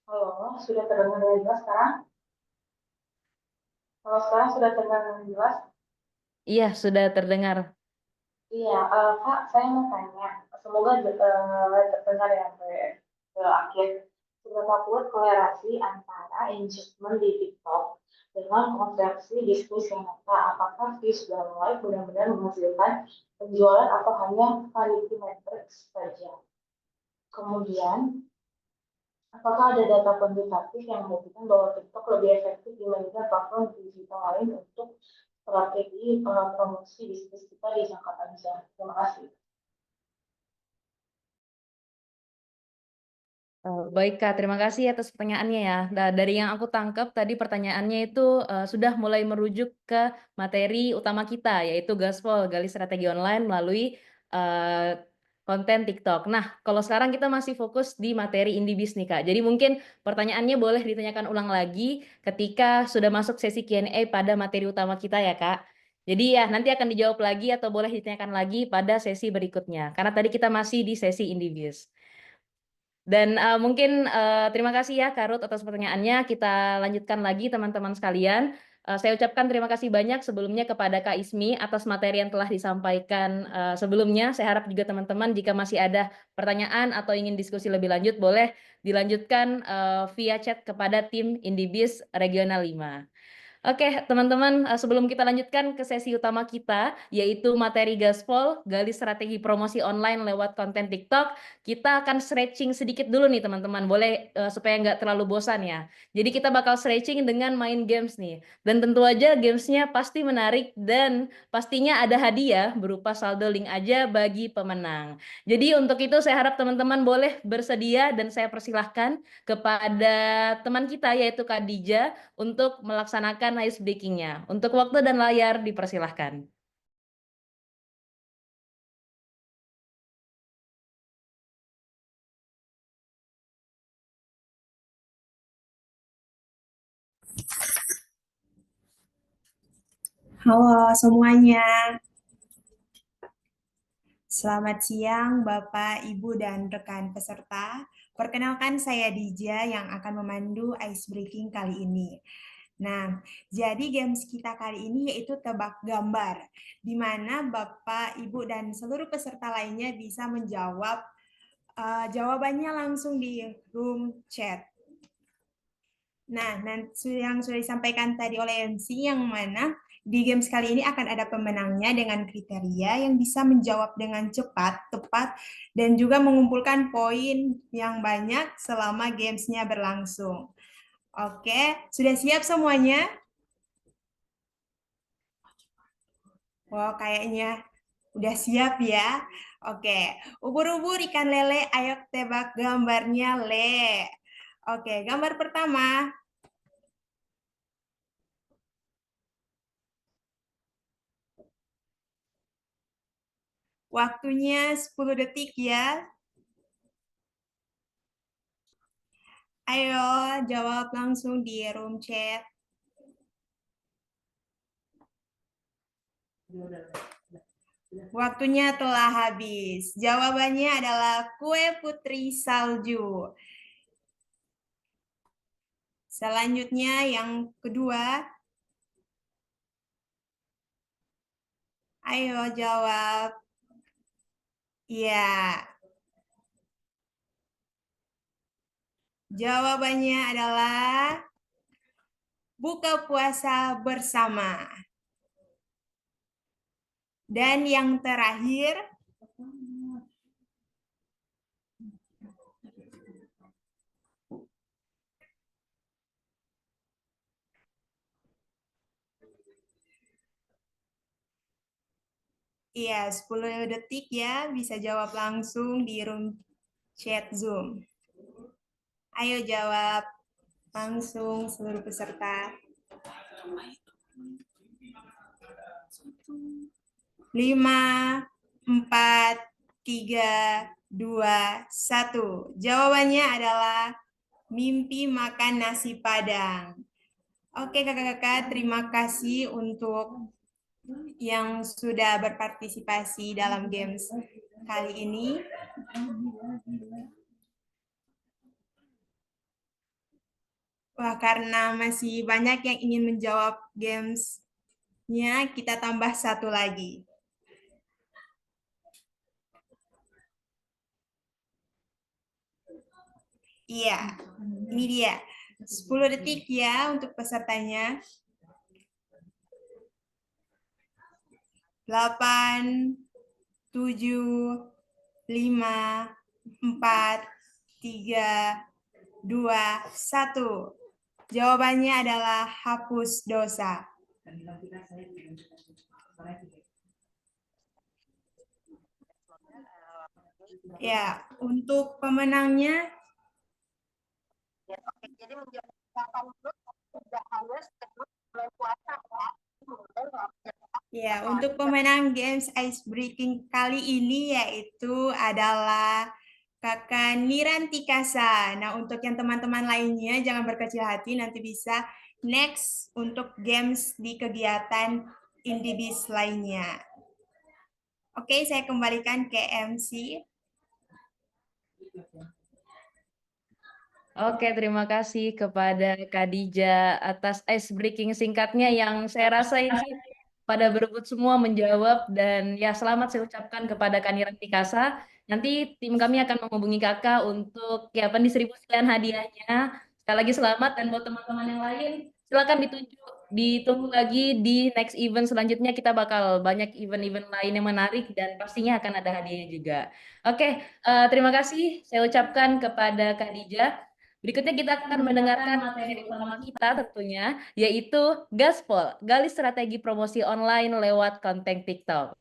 Halo, sudah terdengar dengan jelas sekarang? Kalau sekarang sudah terdengar dengan jelas? Iya, sudah terdengar. Iya, Kak, saya mau tanya. Semoga terdengar ya sampai ke akhir. Seberapa kuat korelasi antara engagement di TikTok dengan konversi bisnis yang nyata? Apakah views sudah mulai benar-benar menghasilkan penjualan atau hanya vanity metrics saja? Kemudian, apakah ada data kuantitatif yang membuktikan bahwa TikTok lebih efektif dibandingkan platform digital lain untuk strategi promosi bisnis kita di jangka panjang? Terima kasih. Baik Kak, terima kasih atas pertanyaannya ya. Nah, dari yang aku tangkap tadi pertanyaannya itu sudah mulai merujuk ke materi utama kita, yaitu Gaspol, Gali Strategi Online melalui uh, konten TikTok. Nah, kalau sekarang kita masih fokus di materi Indibis nih Kak. Jadi mungkin pertanyaannya boleh ditanyakan ulang lagi ketika sudah masuk sesi Q&A pada materi utama kita ya Kak. Jadi ya nanti akan dijawab lagi atau boleh ditanyakan lagi pada sesi berikutnya. Karena tadi kita masih di sesi Indibis. Dan mungkin terima kasih ya Karut atas pertanyaannya. Kita lanjutkan lagi teman-teman sekalian. Saya ucapkan terima kasih banyak sebelumnya kepada Kak Ismi atas materi yang telah disampaikan sebelumnya. Saya harap juga teman-teman jika masih ada pertanyaan atau ingin diskusi lebih lanjut boleh dilanjutkan via chat kepada tim Indibis Regional 5. Oke, teman-teman, sebelum kita lanjutkan ke sesi utama kita, yaitu materi Gaspol, gali strategi promosi online lewat konten TikTok, kita akan stretching sedikit dulu nih, teman-teman. Boleh supaya nggak terlalu bosan ya. Jadi kita bakal stretching dengan main games nih. Dan tentu aja gamesnya pasti menarik dan pastinya ada hadiah berupa saldo link aja bagi pemenang. Jadi untuk itu saya harap teman-teman boleh bersedia dan saya persilahkan kepada teman kita yaitu Kak Dija untuk melaksanakan ice breaking-nya. Untuk waktu dan layar dipersilahkan. Halo semuanya, selamat siang Bapak, Ibu, dan rekan peserta. Perkenalkan saya Dija yang akan memandu ice breaking kali ini. Nah, jadi games kita kali ini yaitu tebak gambar, di mana Bapak, Ibu, dan seluruh peserta lainnya bisa menjawab jawabannya langsung di room chat. Nah, yang sudah disampaikan tadi oleh MC yang mana di games kali ini akan ada pemenangnya dengan kriteria yang bisa menjawab dengan cepat, tepat, dan juga mengumpulkan poin yang banyak selama gamesnya berlangsung. Oke, sudah siap semuanya? Wow, kayaknya udah siap ya. Oke, ubur-ubur ikan lele, ayo tebak gambarnya, Le. Oke, gambar pertama. Waktunya 10 detik ya. Ayo jawab langsung di room chat. Waktunya telah habis. Jawabannya adalah kue putri salju. Selanjutnya yang kedua. Ayo jawab. Ya. Jawabannya adalah buka puasa bersama. Dan yang terakhir, iya, 10 detik ya, bisa jawab langsung di room chat Zoom. Ayo jawab langsung seluruh peserta. 5, 4, 3, 2, 1. Jawabannya adalah mimpi makan nasi Padang. Oke kakak-kakak, terima kasih untuk yang sudah berpartisipasi dalam games kali ini. Wah, karena masih banyak yang ingin menjawab gamesnya, kita tambah satu lagi. Iya, ini dia. 10 detik ya untuk pesertanya. 8, 7, 5, 4, 3, 2, 1. Jawabannya adalah hapus dosa. Ya, untuk pemenangnya ya, untuk pemenang games ice breaking kali ini yaitu adalah Kakak Niranti Kasa. Nah, untuk yang teman-teman lainnya jangan berkecil hati, nanti bisa next untuk games di kegiatan Indibis lainnya. Oke, saya kembalikan ke MC. Oke, terima kasih kepada Khadijah atas ice breaking singkatnya yang saya rasa ini pada berebut semua menjawab, dan ya selamat saya ucapkan kepada Kaniranti Kasa. Nanti tim kami akan menghubungi kakak untuk ya pendistribusian hadiahnya. Sekali lagi selamat, dan buat teman-teman yang lain silakan ditunggu lagi di next event selanjutnya. Kita bakal banyak event-event lain yang menarik dan pastinya akan ada hadiahnya juga. Oke, terima kasih saya ucapkan kepada Khadijah. Berikutnya kita akan mendengarkan materi utama kita tentunya, yaitu Gaspol, gali strategi promosi online lewat konten TikTok.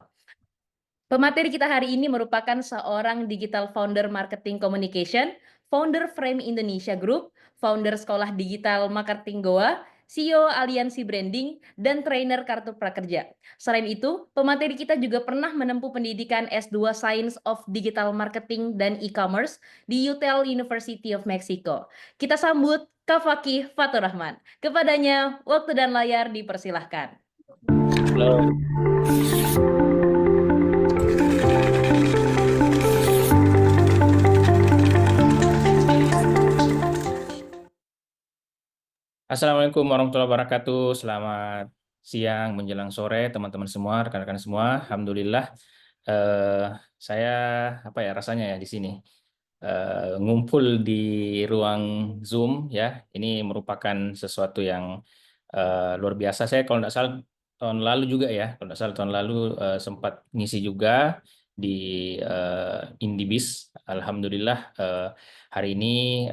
Pemateri kita hari ini merupakan seorang digital founder marketing communication, founder Frame Indonesia Group, founder Sekolah Digital Marketing Goa, CEO Aliansi Branding, dan trainer Kartu Prakerja. Selain itu, pemateri kita juga pernah menempuh pendidikan S2 Science of Digital Marketing dan E-Commerce di UTEL University of Mexico. Kita sambut Kak Fakih Fatur Rahman. Kepadanya, waktu dan layar dipersilahkan. Halo. Assalamualaikum warahmatullahi wabarakatuh. Selamat siang menjelang sore teman-teman semua, rekan-rekan semua. Alhamdulillah saya rasanya ya di sini ngumpul di ruang Zoom ya. Ini merupakan sesuatu yang luar biasa. Saya kalau tidak salah tahun lalu juga ya, kalau tidak salah tahun lalu sempat ngisi juga di Indibis. Alhamdulillah hari ini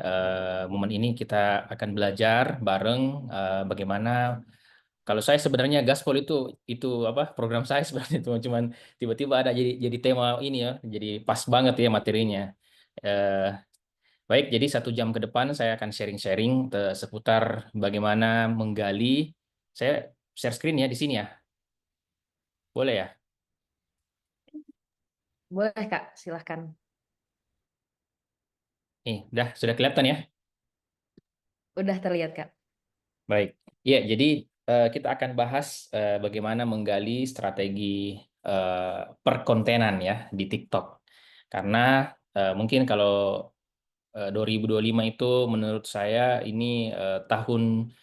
momen ini kita akan belajar bareng bagaimana. Kalau saya sebenarnya Gaspol itu program saya sebenarnya cuman tiba-tiba ada jadi tema ini ya, jadi pas banget ya materinya. Baik, jadi 1 jam ke depan saya akan sharing-sharing seputar bagaimana menggali. Saya share screen ya di sini ya. Boleh ya? Boleh Kak, silahkan. Sudah kelihatan ya? Udah terlihat Kak. Baik, ya jadi kita akan bahas bagaimana menggali strategi perkontenan ya di TikTok. Karena mungkin kalau 2025 itu menurut saya ini tahun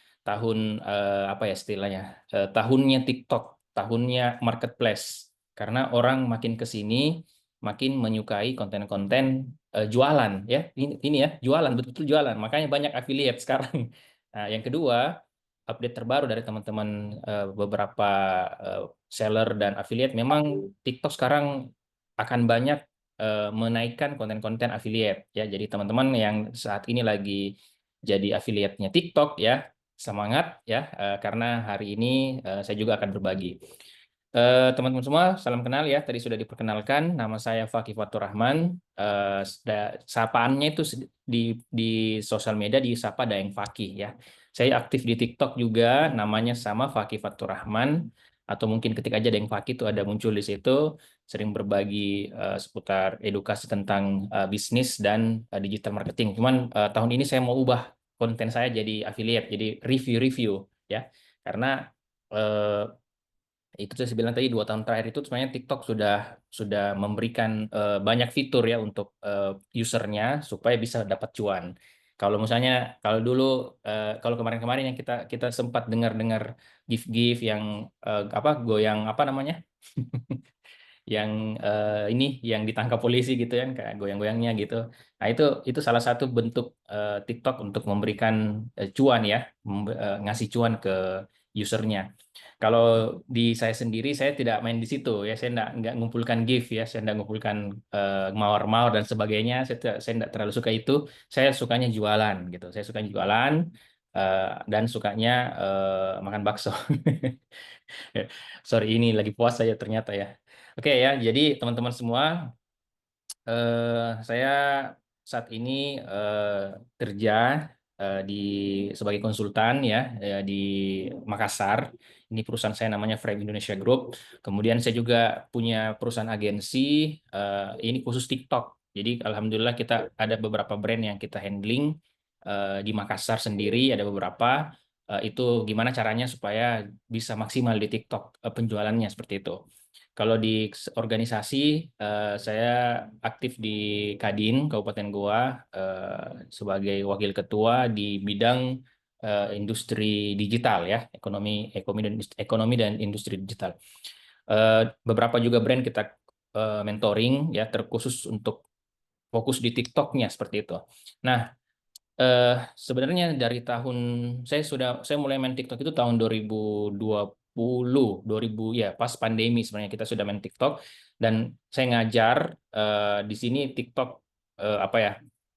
istilahnya tahunnya TikTok, tahunnya marketplace. Karena orang makin ke sini makin menyukai konten-konten jualan ya. Ini ya, jualan, betul-betul jualan. Makanya banyak affiliate sekarang. Nah, yang kedua, update terbaru dari teman-teman beberapa seller dan affiliate, memang TikTok sekarang akan banyak menaikkan konten-konten affiliate ya. Jadi teman-teman yang saat ini lagi jadi affiliate-nya TikTok ya, semangat ya, karena hari ini saya juga akan berbagi. Teman-teman semua, salam kenal ya. Tadi sudah diperkenalkan, nama saya Fakih Fatur Rahman. Sapaannya itu di sosial media disapa Daeng Fakih ya. Saya aktif di TikTok juga, namanya sama Fakih Fatur Rahman. Atau mungkin ketik aja Daeng Fakih itu ada muncul di situ. Sering berbagi seputar edukasi tentang bisnis dan digital marketing. Cuman tahun ini saya mau ubah konten saya jadi affiliate, jadi review-review ya. Karena itu saya bilang tadi 2 tahun terakhir itu sebenarnya TikTok sudah memberikan banyak fitur ya untuk usernya supaya bisa dapat cuan. Kalau misalnya kalau dulu kalau kemarin-kemarin yang kita sempat dengar gift yang goyang apa namanya yang ini yang ditangkap polisi gitu kan kayak goyang-goyangnya gitu. Nah itu salah satu bentuk TikTok untuk memberikan cuan ya, ngasih cuan ke usernya. Kalau di saya sendiri saya tidak main di situ ya, saya nggak ngumpulkan gift ya, saya nggak ngumpulkan mawar-mawar dan sebagainya. Saya nggak terlalu suka itu. Saya sukanya jualan gitu. Saya suka jualan dan sukanya makan bakso. Sorry ini lagi puasa ya ternyata ya. Oke ya, jadi teman-teman semua, saya saat ini kerja di sebagai konsultan ya di Makassar. Ini perusahaan saya namanya Frame Indonesia Group. Kemudian saya juga punya perusahaan agensi ini khusus TikTok. Jadi alhamdulillah kita ada beberapa brand yang kita handling di Makassar sendiri, ada beberapa. Itu gimana caranya supaya bisa maksimal di TikTok penjualannya seperti itu. Kalau di organisasi, saya aktif di Kadin, Kabupaten Goa, sebagai wakil ketua di bidang industri digital ya, ekonomi dan industri digital. Beberapa juga brand kita mentoring ya, terkhusus untuk fokus di TikTok-nya seperti itu. Nah, sebenarnya dari saya mulai main TikTok itu tahun 2020 ya pas pandemi sebenarnya kita sudah main TikTok dan saya ngajar di sini TikTok apa ya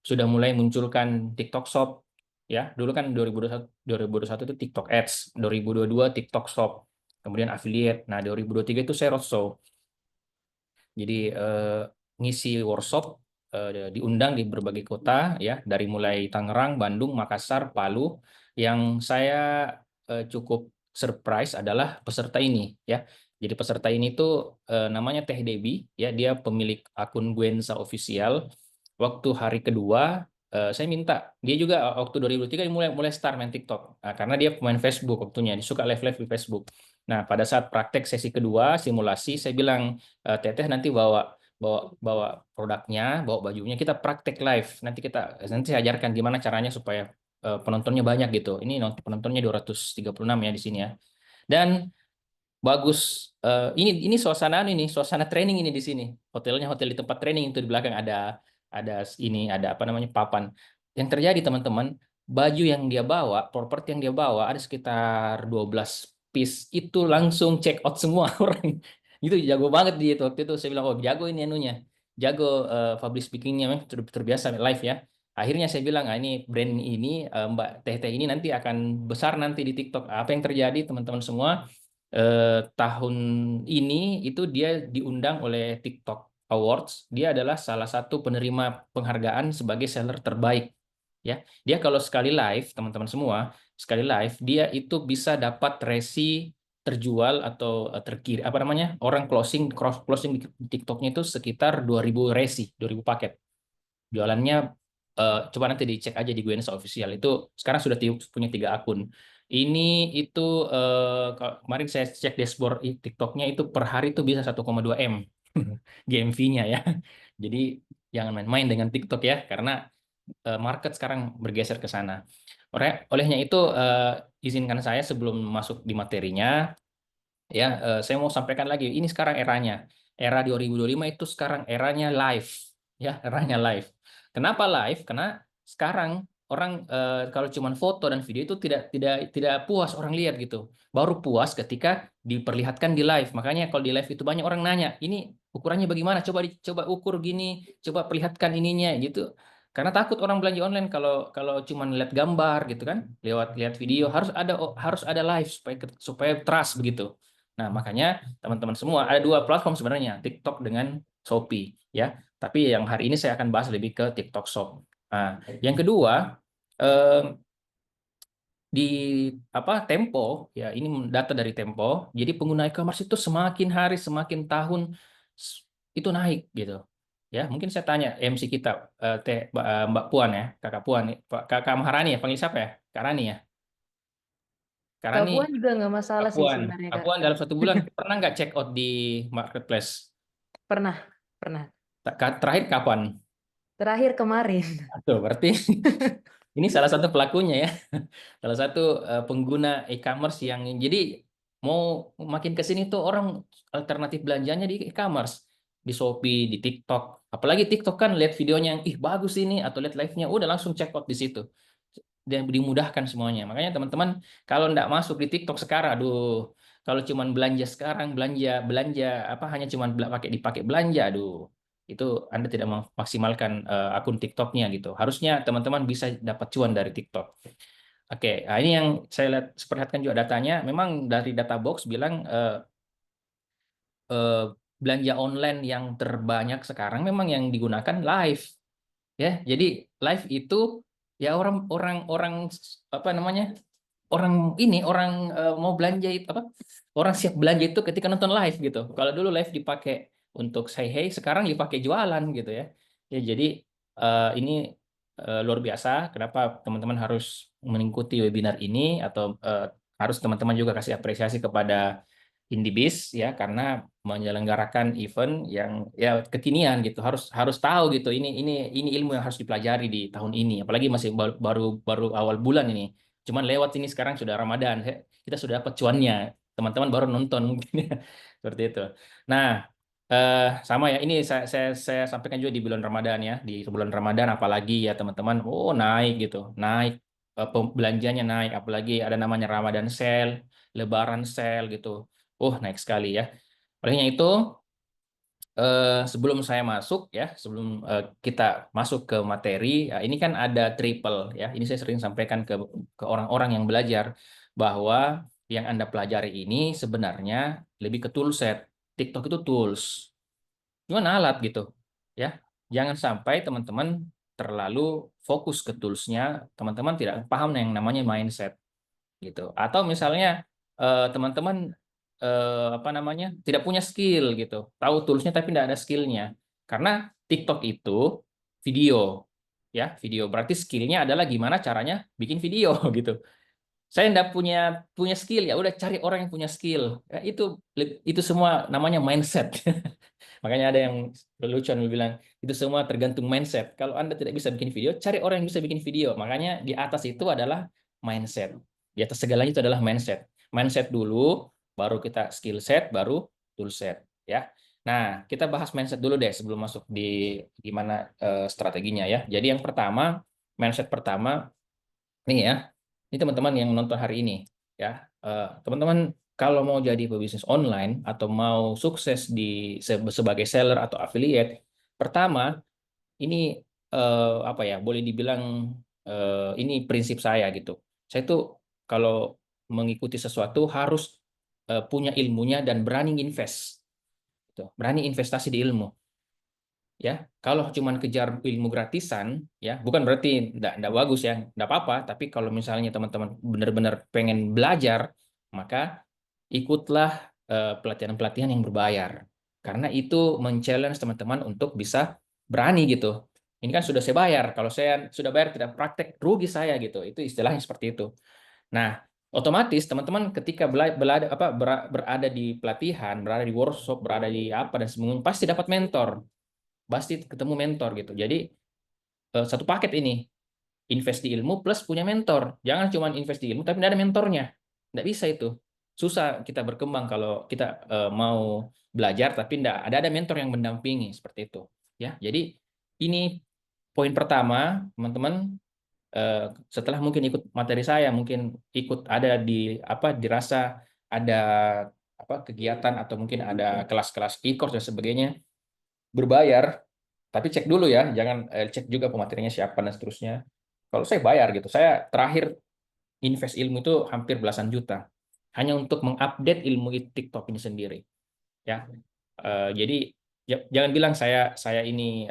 sudah mulai munculkan TikTok Shop ya, dulu kan 2021 itu TikTok Ads, 2022 TikTok Shop, kemudian affiliate. Nah 2023 itu saya roadshow, jadi ngisi workshop, diundang di berbagai kota ya, dari mulai Tangerang, Bandung, Makassar, Palu. Yang saya cukup surprise adalah peserta ini ya. Jadi peserta ini tuh namanya Teh Debbie ya, dia pemilik akun Gwensa Official. Waktu hari kedua saya minta dia juga waktu 2003 mulai start main TikTok. Nah, karena dia pemain Facebook waktunya, dia suka live di Facebook. Nah, pada saat praktek sesi kedua simulasi saya bilang, Teteh nanti bawa bawa produknya, bawa bajunya, kita praktek live. Nanti saya ajarkan gimana caranya supaya penontonnya banyak gitu. Ini penontonnya 236 ya di sini ya. Dan bagus. Ini suasana training ini di sini. Hotelnya hotel di tempat training itu di belakang ada apa namanya papan. Yang terjadi teman-teman, baju yang dia bawa, properti yang dia bawa ada sekitar 12 piece itu langsung check out semua orang. Itu jago banget dia itu. Waktu itu saya bilang, oh jago ini anunya. Jago public speakingnya, memang terbiasa live ya. Akhirnya saya bilang, ini brand ini Mbak Teh ini nanti akan besar nanti di TikTok. Apa yang terjadi teman-teman semua? Tahun ini itu dia diundang oleh TikTok Awards. Dia adalah salah satu penerima penghargaan sebagai seller terbaik. Ya, dia kalau sekali live, teman-teman semua, sekali live dia itu bisa dapat resi terjual atau terkiri apa namanya orang cross closing di TikToknya itu sekitar 2000 resi, 2000 paket. Jualannya coba nanti dicek aja di Gwensa Official, itu sekarang sudah punya 3 akun. Ini itu kemarin saya cek dashboard TikToknya itu per hari itu bisa 1,2 M GMV-nya ya. Jadi jangan main-main dengan TikTok ya, karena market sekarang bergeser ke sana. Olehnya itu izinkan saya sebelum masuk di materinya ya, saya mau sampaikan lagi, ini sekarang eranya. Era 2025 itu sekarang eranya live ya, eranya live. Kenapa live? Karena sekarang orang kalau cuman foto dan video itu tidak puas orang lihat gitu. Baru puas ketika diperlihatkan di live. Makanya kalau di live itu banyak orang nanya, ini ukurannya bagaimana? Coba ukur gini, coba perlihatkan ininya gitu. Karena takut orang belanja online kalau cuman lihat gambar gitu kan, lihat video harus ada live supaya trust begitu. Nah, makanya teman-teman semua ada 2 platform sebenarnya, TikTok dengan Shopee ya. Tapi yang hari ini saya akan bahas lebih ke TikTok Shop. Nah, yang kedua di Tempo ya, ini data dari Tempo. Jadi pengguna e-commerce itu semakin hari semakin tahun itu naik gitu. Ya, mungkin saya tanya MC kita Mbak Puan ya, Kakak Puan, Kakak Maharani ya, panggil siapa ya? Kak Rani ya. Kak Kak Rani, Puan juga nggak masalah Kak sih Puan, sebenarnya, Kak Kak. Puan dalam 1 bulan pernah nggak check out di marketplace? Pernah. Terakhir kapan? Terakhir kemarin. Tuh, berarti ini salah satu pelakunya ya. Salah satu pengguna e-commerce yang jadi mau makin ke sini tuh orang alternatif belanjanya di e-commerce, di Shopee, di TikTok. Apalagi TikTok kan lihat videonya yang ih bagus ini atau lihat live-nya udah langsung check out di situ. Dan dimudahkan semuanya. Makanya teman-teman kalau nggak masuk di TikTok sekarang, aduh, kalau cuman belanja sekarang belanja apa hanya cuman dipakai belanja, aduh, itu Anda tidak memaksimalkan akun TikToknya gitu. Harusnya teman-teman bisa dapat cuan dari TikTok. Oke, nah ini yang saya lihat, perhatikan juga datanya. Memang dari data box bilang belanja online yang terbanyak sekarang memang yang digunakan live. Ya, jadi live itu ya orang apa namanya? Orang mau belanja itu apa? Orang siap belanja itu ketika nonton live gitu. Kalau dulu live dipakai untuk say hey, sekarang dipakai jualan gitu ya. Ya jadi ini luar biasa. Kenapa teman-teman harus mengikuti webinar ini atau harus teman-teman juga kasih apresiasi kepada Indibis ya karena menyelenggarakan event yang ya kekinian gitu. Harus tahu gitu. Ini ilmu yang harus dipelajari di tahun ini. Apalagi masih baru awal bulan ini. Cuman lewat ini sekarang sudah Ramadan. Kita sudah dapat cuannya. Teman-teman baru nonton mungkin ya. Seperti itu. Nah, sama ya. Ini saya sampaikan juga di bulan Ramadan ya. Di bulan Ramadan apalagi ya teman-teman. Oh naik gitu. Naik belanjanya naik. Apalagi ada namanya Ramadan Sale, Lebaran Sale gitu. Oh naik sekali ya. Olehnya itu sebelum saya masuk ya, sebelum kita masuk ke materi, ya, ini kan ada triple ya. Ini saya sering sampaikan ke orang-orang yang belajar bahwa yang Anda pelajari ini sebenarnya lebih ke toolset. TikTok itu tools, cuma alat gitu ya. Jangan sampai teman-teman terlalu fokus ke toolsnya, teman-teman tidak paham yang namanya mindset gitu. Atau misalnya teman-teman apa namanya tidak punya skill gitu, tahu toolsnya tapi tidak ada skillnya. Karena TikTok itu video, ya video berarti skillnya adalah gimana caranya bikin video gitu. Saya tidak punya skill ya, udah cari orang yang punya skill. Ya, itu semua namanya mindset. Makanya ada yang lelucon bilang itu semua tergantung mindset. Kalau Anda tidak bisa bikin video, cari orang yang bisa bikin video. Makanya di atas itu adalah mindset. Di atas segalanya itu adalah mindset. Mindset dulu, baru kita skill set, baru tool set. Ya. Nah, kita bahas mindset dulu deh sebelum masuk di gimana strateginya ya. Jadi yang pertama, mindset pertama, nih ya. Ini teman-teman yang nonton hari ini ya. Teman-teman kalau mau jadi pebisnis online atau mau sukses sebagai seller atau affiliate, pertama ini apa ya? Boleh dibilang ini prinsip saya gitu. Saya tuh kalau mengikuti sesuatu harus punya ilmunya dan berani invest. Gitu. Berani investasi di ilmu. Ya, kalau cuma kejar ilmu gratisan, ya bukan berarti enggak bagus ya, enggak apa-apa. Tapi kalau misalnya teman-teman benar-benar pengen belajar, maka ikutlah pelatihan-pelatihan yang berbayar. Karena itu men-challenge teman-teman untuk bisa berani gitu. Ini kan sudah saya bayar. Kalau saya sudah bayar tidak praktek, rugi saya gitu. Itu istilahnya seperti itu. Nah, otomatis teman-teman ketika berada di pelatihan, berada di workshop, berada di apa dan sebagainya, pasti dapat mentor. Pasti ketemu mentor gitu. Jadi satu paket ini, invest di ilmu plus punya mentor. Jangan cuma invest di ilmu tapi tidak ada mentornya. Tidak bisa itu. Susah kita berkembang kalau kita mau belajar tapi tidak ada mentor yang mendampingi seperti itu. Ya, jadi ini poin pertama, teman-teman. setelah mungkin ikut materi saya, mungkin ikut ada di apa dirasa ada apa kegiatan atau mungkin ada kelas-kelas e-course dan sebagainya berbayar, tapi cek dulu ya, jangan cek juga pematerinya siapa dan seterusnya. Kalau saya bayar gitu, saya terakhir invest ilmu itu hampir belasan juta hanya untuk mengupdate ilmu TikTok ini sendiri, ya. Jadi jangan bilang saya ini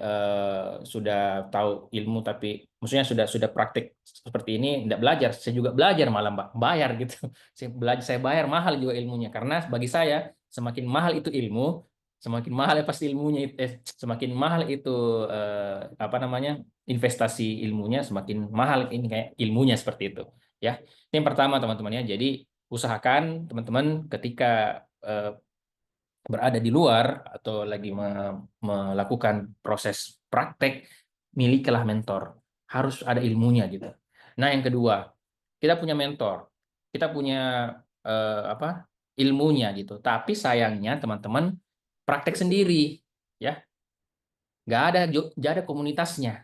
sudah tahu ilmu tapi maksudnya sudah praktik seperti ini tidak belajar. Saya juga belajar malah Mbak, bayar gitu. Saya bayar mahal juga ilmunya karena bagi saya semakin mahal itu ilmu, semakin mahal ya pasti ilmunya semakin mahal itu apa namanya? Investasi ilmunya semakin mahal ini kayak ilmunya seperti itu, ya. Ini yang pertama teman-teman ya. Jadi usahakan teman-teman ketika berada di luar atau lagi melakukan proses praktek, milikilah mentor. Harus ada ilmunya gitu. Nah, yang kedua, kita punya mentor, kita punya apa ilmunya gitu. Tapi sayangnya teman-teman praktek sendiri, ya, nggak ada komunitasnya.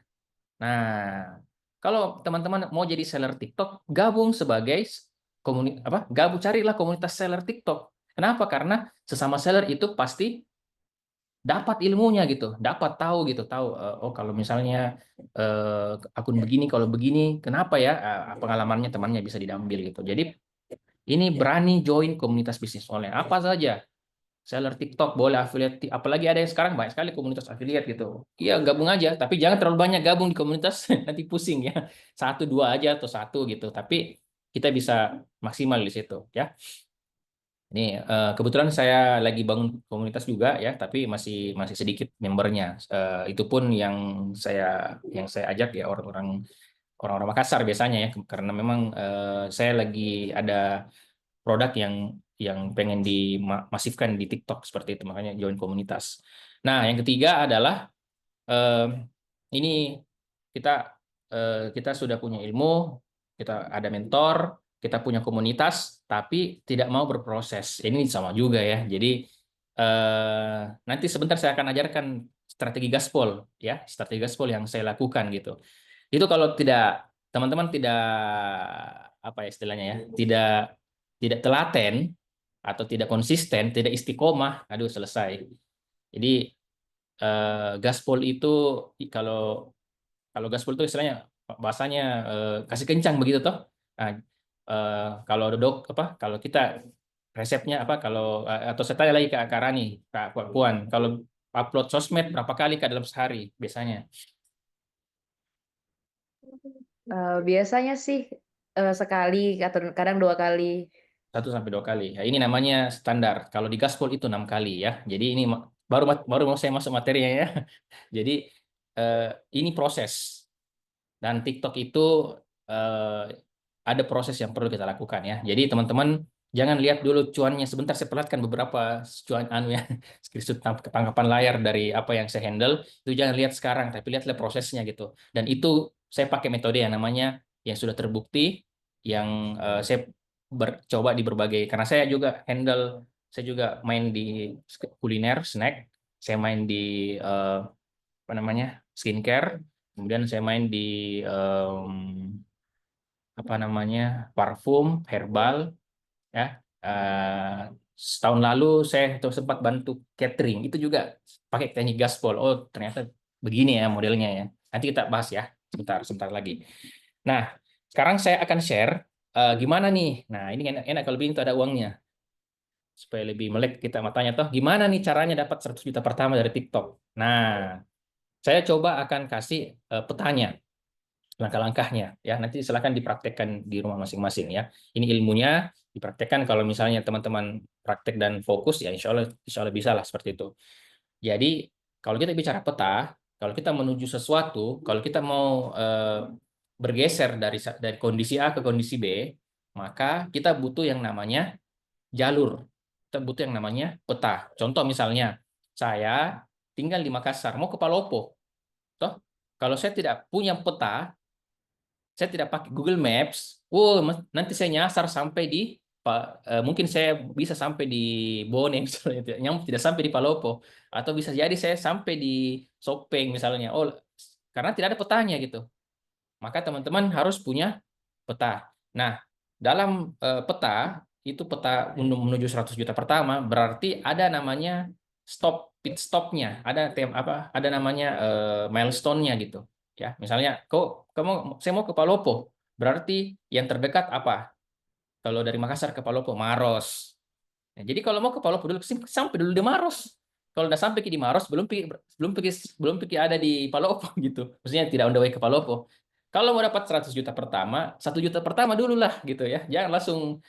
Nah, kalau teman-teman mau jadi seller TikTok, gabung sebagai carilah komunitas seller TikTok. Kenapa? Karena sesama seller itu pasti dapat ilmunya gitu, dapat tahu gitu, tahu oh kalau misalnya akun begini, kalau begini, kenapa ya pengalamannya temannya bisa diambil gitu. Jadi ini berani join komunitas bisnis online apa saja. Seller TikTok boleh, affiliate, apalagi ada yang sekarang banyak sekali komunitas affiliate gitu. Iya, gabung aja, tapi jangan terlalu banyak gabung di komunitas nanti pusing ya. Satu dua aja atau satu gitu. Tapi kita bisa maksimal di situ ya. Ini kebetulan saya lagi bangun komunitas juga ya, tapi masih sedikit membernya. Itu pun yang saya ajak ya orang-orang Makassar biasanya ya, karena memang saya lagi ada produk yang pengen dimasifkan di TikTok seperti itu, makanya join komunitas. Nah, yang ketiga adalah ini kita sudah punya ilmu, kita ada mentor, kita punya komunitas, tapi tidak mau berproses. Ini sama juga ya. Jadi nanti sebentar saya akan ajarkan strategi gaspol ya, strategi gaspol yang saya lakukan gitu. Itu kalau teman-teman tidak apa ya istilahnya ya, tidak telaten atau tidak konsisten, tidak istiqomah, aduh selesai. Jadi gaspol itu kalau gaspol itu istilahnya bahasanya kasih kencang begitu toh. Nah, kalau kalau kita resepnya apa kalau atau saya tanya lagi ke Kak Rani, Kak Puan, kalau upload sosmed berapa kali Kak dalam sehari biasanya? Biasanya sih sekali atau kadang 2 kali. 1 sampai 2 kali. Ya, ini namanya standar. Kalau di gaspol itu 6 kali ya. Jadi ini baru mau saya masuk materinya ya. Jadi ini proses. Dan TikTok itu ada proses yang perlu kita lakukan ya. Jadi teman-teman jangan lihat dulu cuannya sebentar, saya perlihatkan beberapa cuan ya screenshot tangkapan layar dari apa yang saya handle. Itu jangan lihat sekarang, tapi lihatlah prosesnya gitu. Dan itu saya pakai metode yang namanya yang sudah terbukti, yang saya coba di berbagai, karena saya juga main di kuliner, snack, saya main di apa namanya skincare, kemudian saya main di apa namanya parfum, herbal, ya. Setahun lalu saya sempat bantu catering, itu juga pakai teknik gaspol. Oh ternyata begini ya modelnya ya. Nanti kita bahas ya sebentar lagi. Nah sekarang saya akan share gimana nih. Nah ini enak kalau begini tuh ada uangnya supaya lebih melek kita matanya toh. Gimana nih caranya dapat 100 juta pertama dari TikTok? Nah saya coba akan kasih petanya, langkah-langkahnya ya. Nanti silakan dipraktekkan di rumah masing-masing ya. Ini ilmunya dipraktekkan, kalau misalnya teman-teman praktek dan fokus ya insya Allah bisa lah seperti itu. Jadi kalau kita bicara peta, kalau kita menuju sesuatu, kalau kita mau bergeser dari kondisi A ke kondisi B, maka kita butuh yang namanya jalur. Kita butuh yang namanya peta. Contoh misalnya saya tinggal di Makassar, mau ke Palopo. Toh, kalau saya tidak punya peta, saya tidak pakai Google Maps, nanti saya nyasar sampai di mungkin saya bisa sampai di Bone misalnya, tidak sampai di Palopo, atau bisa jadi saya sampai di Sopeng misalnya. Oh, karena tidak ada petanya gitu. maka teman-teman harus punya peta. Nah, dalam peta, itu peta menuju 100 juta pertama, berarti ada namanya pit stopnya, ada namanya milestone-nya gitu. Ya, misalnya, saya mau ke Palopo, berarti yang terdekat apa? Kalau dari Makassar ke Palopo, Maros. Nah, jadi kalau mau ke Palopo dulu, sampai dulu di Maros. Kalau udah sampai di Maros, belum pergi ada di Palopo gitu. Maksudnya tidak on the way ke Palopo. Kalau mau dapat 100 juta pertama, 1 juta pertama dulu lah gitu ya. Jangan langsung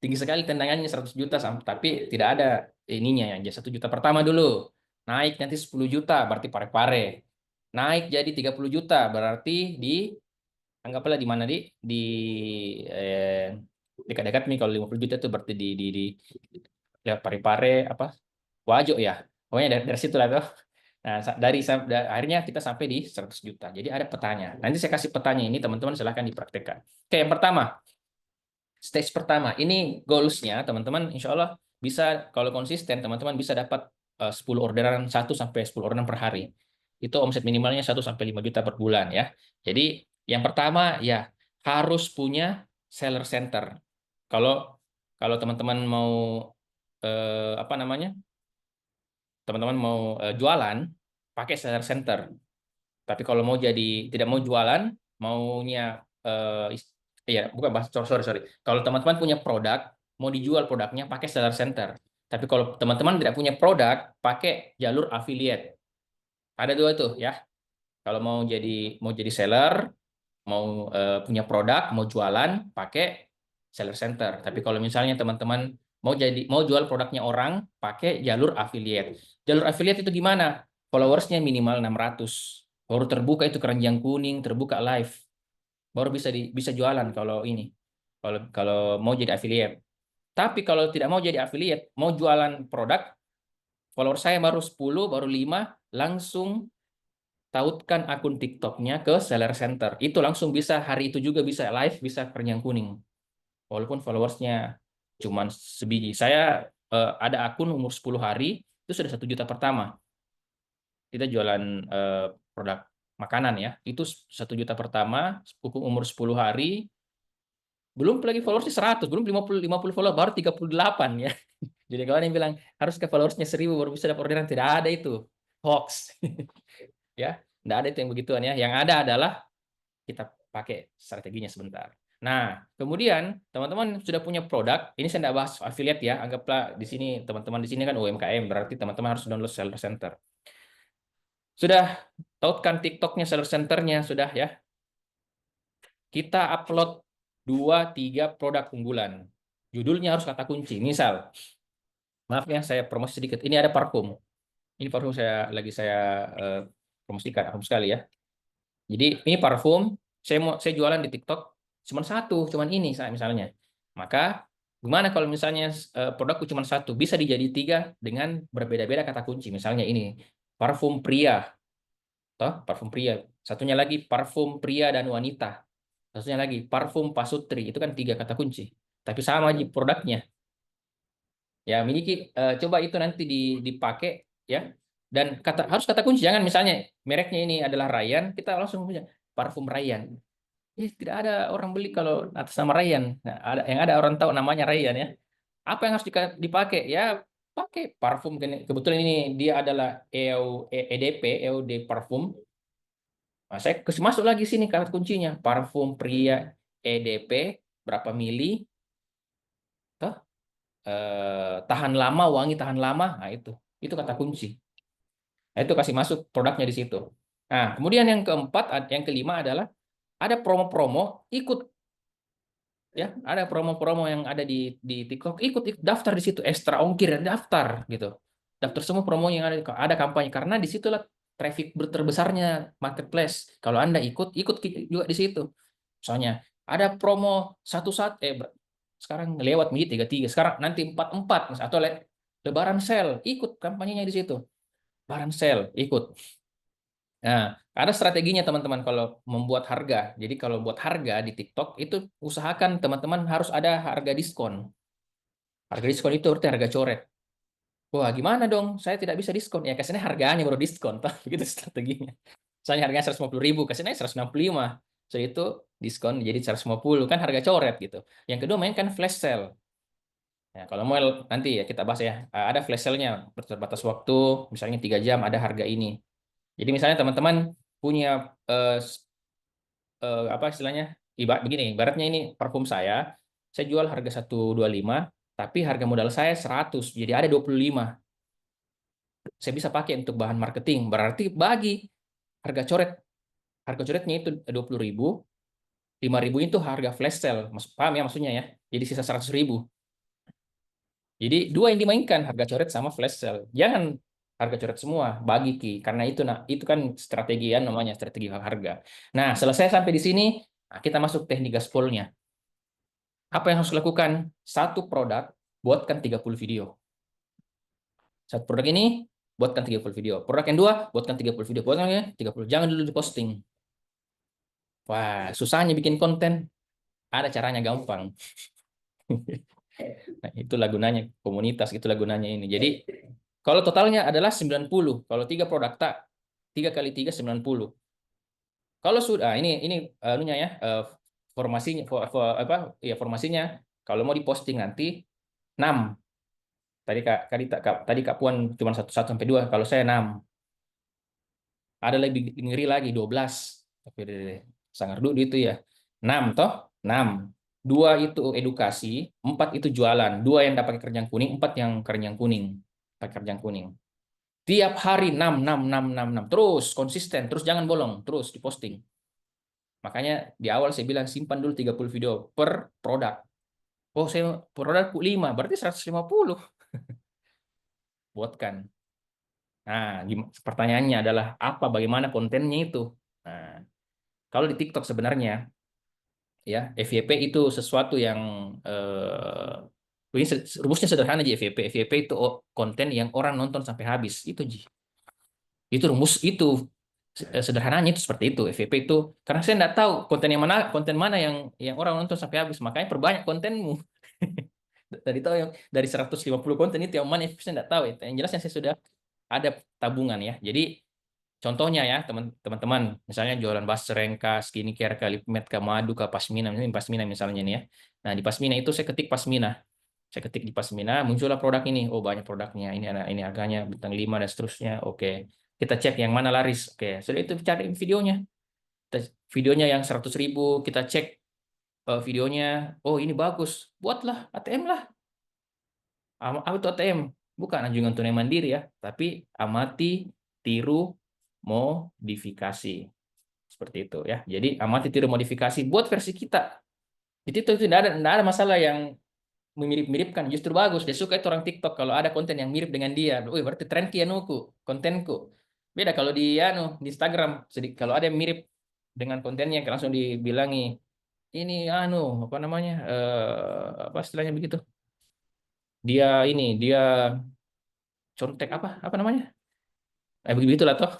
tinggi sekali tendangannya 100 juta, tapi tidak ada ininya ya. 1 juta pertama dulu. Naik nanti 10 juta, berarti pare-pare. Naik jadi 30 juta, berarti anggaplah di mana dekat-dekat nih, kalau 50 juta itu berarti di lewat pare-pare apa Wajo ya. Pokoknya dari situ lah tuh. Nah, akhirnya kita sampai di 100 juta. Jadi ada petanya. Nanti saya kasih petanya ini, teman-teman silahkan dipraktekkan. Oke, yang pertama. Stage pertama. Ini goals-nya, teman-teman. Insya Allah bisa, kalau konsisten, teman-teman bisa dapat 10 orderan, 1 sampai 10 orderan per hari. Itu omset minimalnya 1 sampai 5 juta per bulan ya. Jadi, yang pertama ya harus punya seller center. Kalau teman-teman mau apa namanya? Teman-teman mau jualan, pakai seller center. Tapi kalau mau tidak mau jualan, maunya ya bukan sorry. Kalau teman-teman punya produk, mau dijual produknya, pakai seller center. Tapi kalau teman-teman tidak punya produk, pakai jalur affiliate. Ada dua itu ya. Kalau mau jadi seller, mau punya produk, mau jualan, pakai seller center. Tapi kalau misalnya teman-teman mau jual produknya orang, pakai jalur affiliate. Jalur affiliate itu gimana? Followersnya minimal 600. Baru terbuka itu keranjang kuning, terbuka live. Baru bisa jualan kalau ini. Kalau mau jadi affiliate. Tapi kalau tidak mau jadi affiliate, mau jualan produk, follower saya baru 10, baru 5, langsung tautkan akun TikToknya ke seller center. Itu langsung bisa, hari itu juga bisa live, bisa keranjang kuning. Walaupun followersnya cuma sebiji. Saya ada akun umur 10 hari, itu sudah 1 juta pertama. Kita jualan produk makanan ya. Itu 1 juta pertama, umur 10 hari, belum lagi followersnya 100, belum 50 follower, baru 38 ya. Jadi kalau yang bilang harus ke followersnya 1000 baru bisa dapat orderan, tidak ada itu. Hoax. Ya, tidak ada itu yang begituan ya. Yang ada adalah kita pakai strateginya sebentar. Nah, kemudian teman-teman sudah punya produk. Ini saya tidak bahas affiliate ya. Anggaplah di sini teman-teman di sini kan UMKM, berarti teman-teman harus download seller center. Sudah tautkan TikToknya, seller centernya sudah ya. Kita upload 2-3 produk unggulan. Judulnya harus kata kunci. Misal, maaf ya saya promosi sedikit. Ini ada parfum. Ini parfum saya promosikan, parfum sekali ya. Jadi ini parfum, saya jualan di TikTok cuma satu, cuman ini saya misalnya. Maka gimana kalau misalnya produkku cuma satu, bisa dijadi 3 dengan berbeda-beda kata kunci. Misalnya ini parfum pria, toh parfum pria. Satunya lagi parfum pria dan wanita. Satunya lagi parfum pasutri. Itu kan 3 kata kunci. Tapi sama aja produknya. Ya miliki, coba itu nanti dipakai ya. Dan harus kata kunci, jangan misalnya mereknya ini adalah Ryan, kita langsung punya parfum Ryan. Tidak ada orang beli kalau atas nama Ryan. Nah, yang ada orang tahu namanya Ryan ya. Apa yang harus dipakai? Ya pakai parfum. Kebetulan ini dia adalah EOD parfum. Nah, saya kasih masuk lagi sini kata kuncinya. Parfum pria EDP berapa mili? Tahan lama, wangi tahan lama. Nah, itu kata kunci. Nah, itu kasih masuk produknya di situ. Nah, kemudian yang kelima adalah ada promo-promo, ikut ya, ada promo-promo yang ada di TikTok, ikut daftar di situ, ekstra ongkir, daftar gitu. Daftar semua promo yang ada kampanye, karena disitulah traffic terbesarnya marketplace. Kalau Anda ikut juga di situ. Soalnya ada promo sekarang lewat menjadi 33, sekarang nanti 44 atau lebaran sale, ikut kampanyenya di situ. Lebaran sale, ikut. Nah, ada strateginya teman-teman kalau membuat harga. Jadi kalau buat harga di TikTok itu usahakan teman-teman harus ada harga diskon. Harga diskon itu berarti harga coret. Wah, gimana dong? Saya tidak bisa diskon. Ya, kasihnya harganya baru diskon. Begitu strateginya. Misalnya harganya 150.000, kasihnya 165. Setelah itu diskon jadi 150 kan harga coret gitu. Yang kedua mainkan flash sale. Ya, kalau mau nanti ya kita bahas ya. Ada flash sale-nya berbatas waktu, misalnya 3 jam ada harga ini. Jadi misalnya teman-teman punya apa istilahnya? Begini, ibaratnya ini parfum saya jual harga 125, tapi harga modal saya 100, jadi ada 25. Saya bisa pakai untuk bahan marketing. Berarti bagi harga coret, harga coretnya itu 20.000, 5.000 itu harga flash sale. Paham ya maksudnya ya? Jadi sisa 100.000. Jadi dua yang dimainkan, harga coret sama flash sale. Jangan harga coret semua, bagi Ki. Karena itu kan strategi ya namanya, strategi harga. Nah, selesai sampai di sini, kita masuk teknik gaspolnya. Apa yang harus dilakukan? Satu produk, buatkan 30 video. Satu produk ini, buatkan 30 video. Produk yang dua, buatkan 30 video. Buatkan ya, 30. Jangan dulu diposting. Wah, susahnya bikin konten. Ada caranya gampang. Nah, itulah gunanya komunitas, itulah gunanya ini. Jadi, kalau totalnya adalah 90. Kalau 3 produk tak, 3 kali 3, 90. Kalau sudah, ini anunya ya, formasinya, formasinya. Kalau mau diposting nanti, 6. Tadi Kak Puan cuma 1 sampai 2, kalau saya 6. Ada lebih ngeri lagi 12. Tapi sangar dulu itu ya. 6 toh? 6. 2 itu edukasi, 4 itu jualan. 2 yang dapat keranjang kuning, 4 yang keranjang kuning. Pakai keranjang kuning. Tiap hari 6, 6, 6, 6, 6. Terus konsisten, terus jangan bolong, terus diposting. Makanya di awal saya bilang simpan dulu 30 video per produk. Oh, saya produk 5, berarti 150. Buatkan. Nah, pertanyaannya adalah bagaimana kontennya itu? Nah, kalau di TikTok sebenarnya ya FYP itu sesuatu yang ini rumusnya sederhana aja. FYP itu konten yang orang nonton sampai habis itu Ji. Itu rumus itu sederhananya itu seperti itu. FYP itu karena saya nggak tahu konten mana yang orang nonton sampai habis, makanya perbanyak kontenmu. Dari 150 konten itu yang mana saya nggak tahu itu. Yang jelas yang saya sudah ada tabungan ya. Jadi contohnya ya teman-teman, misalnya jualan basreng kah, skincare kah, lip matte kah, madu kah, pasmina, ini pasmina misalnya nih ya. Nah di pasmina itu saya ketik pasmina, saya ketik di pasmina, muncullah produk ini. Oh banyak produknya, ini harganya bintang 5 dan seterusnya. Oke, kita cek yang mana laris. Oke, sudah itu cari videonya. Videonya yang 100.000 kita cek videonya. Oh ini bagus, buatlah ATM lah. Apa itu ATM? Bukan anjungan tunai mandiri ya, tapi amati, tiru, modifikasi. Seperti itu ya. Jadi amati, tiru, modifikasi buat versi kita. Jadi itu tidak ada masalah yang mirip-miripkan, justru bagus. Dia suka itu orang TikTok kalau ada konten yang mirip dengan dia. Wih, berarti tren kianuku, kontenku. Beda kalau di di Instagram, kalau ada yang mirip dengan kontennya langsung dibilangi ini apa namanya? Apa istilahnya begitu? Dia contek apa namanya? Begitulah toh.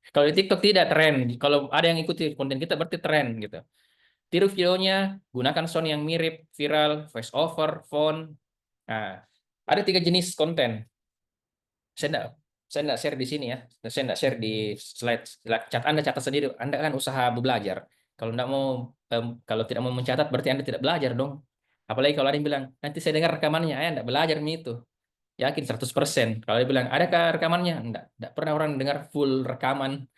Kalau di TikTok tidak tren. Kalau ada yang ikuti konten kita berarti tren gitu. Tiru videonya, gunakan sound yang mirip, viral, voice over, font. Nah, ada 3 jenis konten. Saya enggak share di sini ya. Saya enggak share di slide. Anda catat sendiri. Anda kan usaha belajar. Kalau enggak mau kalau tidak mau mencatat berarti Anda tidak belajar dong. Apalagi kalau ada yang bilang, nanti saya dengar rekamannya, enggak belajar itu. Yakin 100%. Kalau dia bilang, adakah rekamannya? Enggak pernah orang dengar full rekaman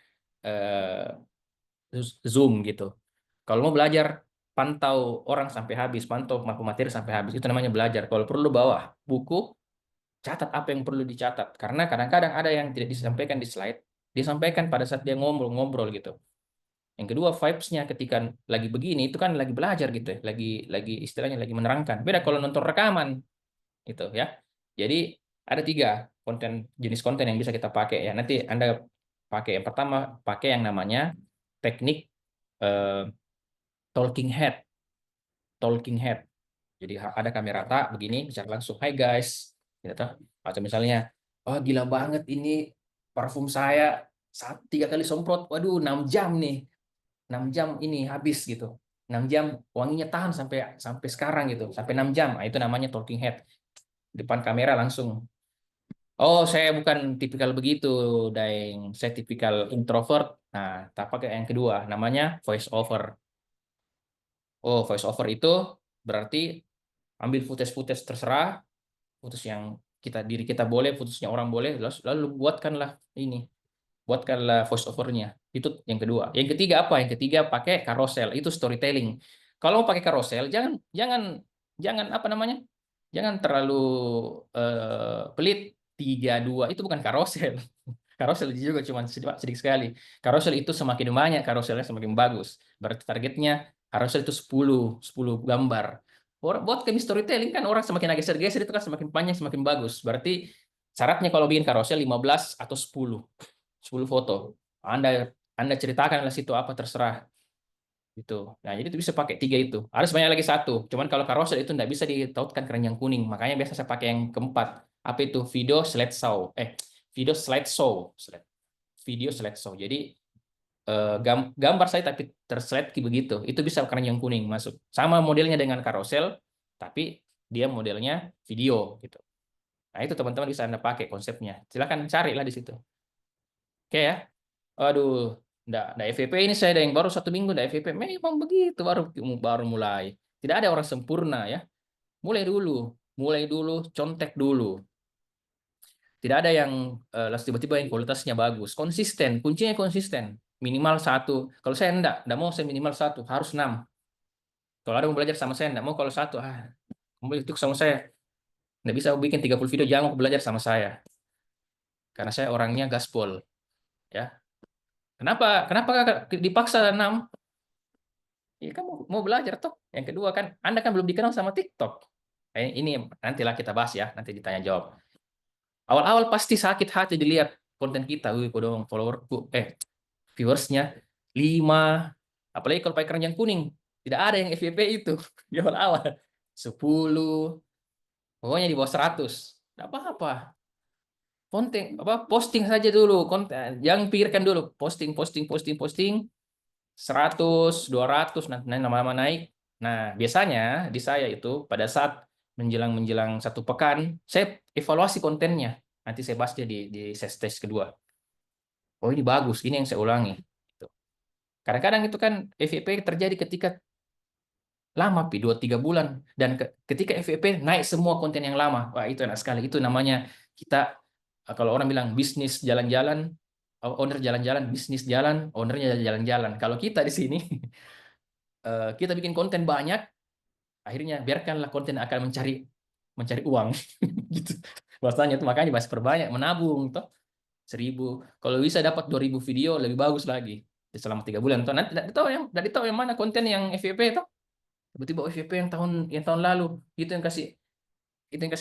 Zoom gitu. Kalau mau belajar, pantau orang sampai habis, pantau materi sampai habis. Itu namanya belajar. Kalau perlu bawa buku, catat apa yang perlu dicatat. Karena kadang-kadang ada yang tidak disampaikan di slide, disampaikan pada saat dia ngobrol-ngobrol gitu. Yang kedua, vibes-nya ketika lagi begini, itu kan lagi belajar gitu ya. Lagi istilahnya lagi menerangkan. Beda kalau nonton rekaman, gitu ya. Jadi ada 3 jenis konten yang bisa kita pakai ya. Nanti Anda pakai yang pertama, pakai yang namanya teknik talking head. Jadi ada kamera begini, bicara langsung, "Hai guys." Gitu. Atau misalnya, "Oh gila banget ini parfum saya 3 kali semprot. Waduh, 6 jam nih. 6 jam ini habis gitu. 6 jam wanginya tahan sampai sekarang gitu. Sampai 6 jam." Nah, itu namanya talking head. Depan kamera langsung. Oh, saya bukan tipikal begitu, Daeng. Saya tipikal introvert. Nah, tak pakai yang kedua, namanya voice over. Oh, voice over itu berarti ambil footage-footage terserah, footage yang diri kita boleh, footage-nya orang boleh, lalu buatkanlah voice overnya. Itu yang kedua. Yang ketiga apa? Yang ketiga pakai carousel, itu storytelling. Kalau mau pakai carousel, jangan jangan jangan apa namanya? Jangan terlalu pelit. 3, 2 itu bukan carousel. Carousel juga cuma sedikit sekali. Carousel itu semakin banyak, carouselnya semakin bagus. Berarti targetnya carousel itu 10 gambar. Buat kami storytelling kan orang semakin geser-geser itu kan semakin panjang, semakin bagus. Berarti syaratnya kalau bikin carousel 15 atau 10 foto. Anda ceritakanlah situ apa terserah gitu. Nah, jadi itu bisa pakai 3 itu. Ada sebanyak lagi satu. Cuman kalau carousel itu tidak bisa ditautkan keranjang kuning. Makanya biasa saya pakai yang keempat. Apa itu? Video slideshow. Video slideshow. Jadi gambar saya tapi terslide begitu. Itu bisa keranjang kuning masuk. Sama modelnya dengan carousel, tapi dia modelnya video gitu. Nah, itu teman-teman bisa Anda pakai konsepnya. Silakan carilah di situ. Oke ya. Aduh, enggak FVP ini saya ada yang baru 1 minggu enggak FVP. Memang begitu baru mulai. Tidak ada orang sempurna ya. Mulai dulu, contek dulu. Tidak ada yang tiba-tiba yang kualitasnya bagus. Konsisten, kuncinya konsisten. Minimal 1. Kalau saya enggak mau saya minimal 1, harus 6. Kalau ada mau belajar sama saya enggak mau kalau 1, kamu itu sama saya. Enggak bisa bikin 30 video, jangan mau belajar sama saya. Karena saya orangnya gaspol. Ya. Kenapa Kakak dipaksa 6? Ya kamu mau belajar toh. Yang kedua kan, Anda kan belum dikenal sama TikTok. Ini nantilah kita bahas ya, nanti ditanya jawab. Awal-awal pasti sakit hati dilihat konten kita. Wih, kok dong followerku, viewersnya 5. Apalagi kalau pakai keranjang kuning. Tidak ada yang FYP itu di awal-awal. 10. Pokoknya di bawah 100. Tidak apa-apa. Posting saja dulu konten. Jangan pikirkan dulu. Posting. 100, 200, nanti lama-lama naik. Nah, biasanya di saya itu pada saat menjelang 1 pekan, saya evaluasi kontennya. Nanti saya bahasnya di sesi kedua. Oh, ini bagus, ini yang saya ulangi. Kadang-kadang itu kan FYP terjadi ketika lama, 2-3 bulan. Dan ketika FYP naik semua konten yang lama. Wah, itu enak sekali. Itu namanya kita, kalau orang bilang bisnis jalan-jalan, owner jalan-jalan, bisnis jalan, ownernya jalan-jalan. Kalau kita di sini, kita bikin konten banyak, akhirnya biarkanlah konten akan mencari uang. Gitu. Bahasanya itu makanya bahas perbanyak, menabung. Toh. 1.000. Kalau bisa dapat 2.000 video, lebih bagus lagi. Selama 3 bulan. Toh. Nanti tidak tahu yang mana konten yang FYP. Toh. Tiba-tiba FYP yang tahun lalu. Itu yang kasih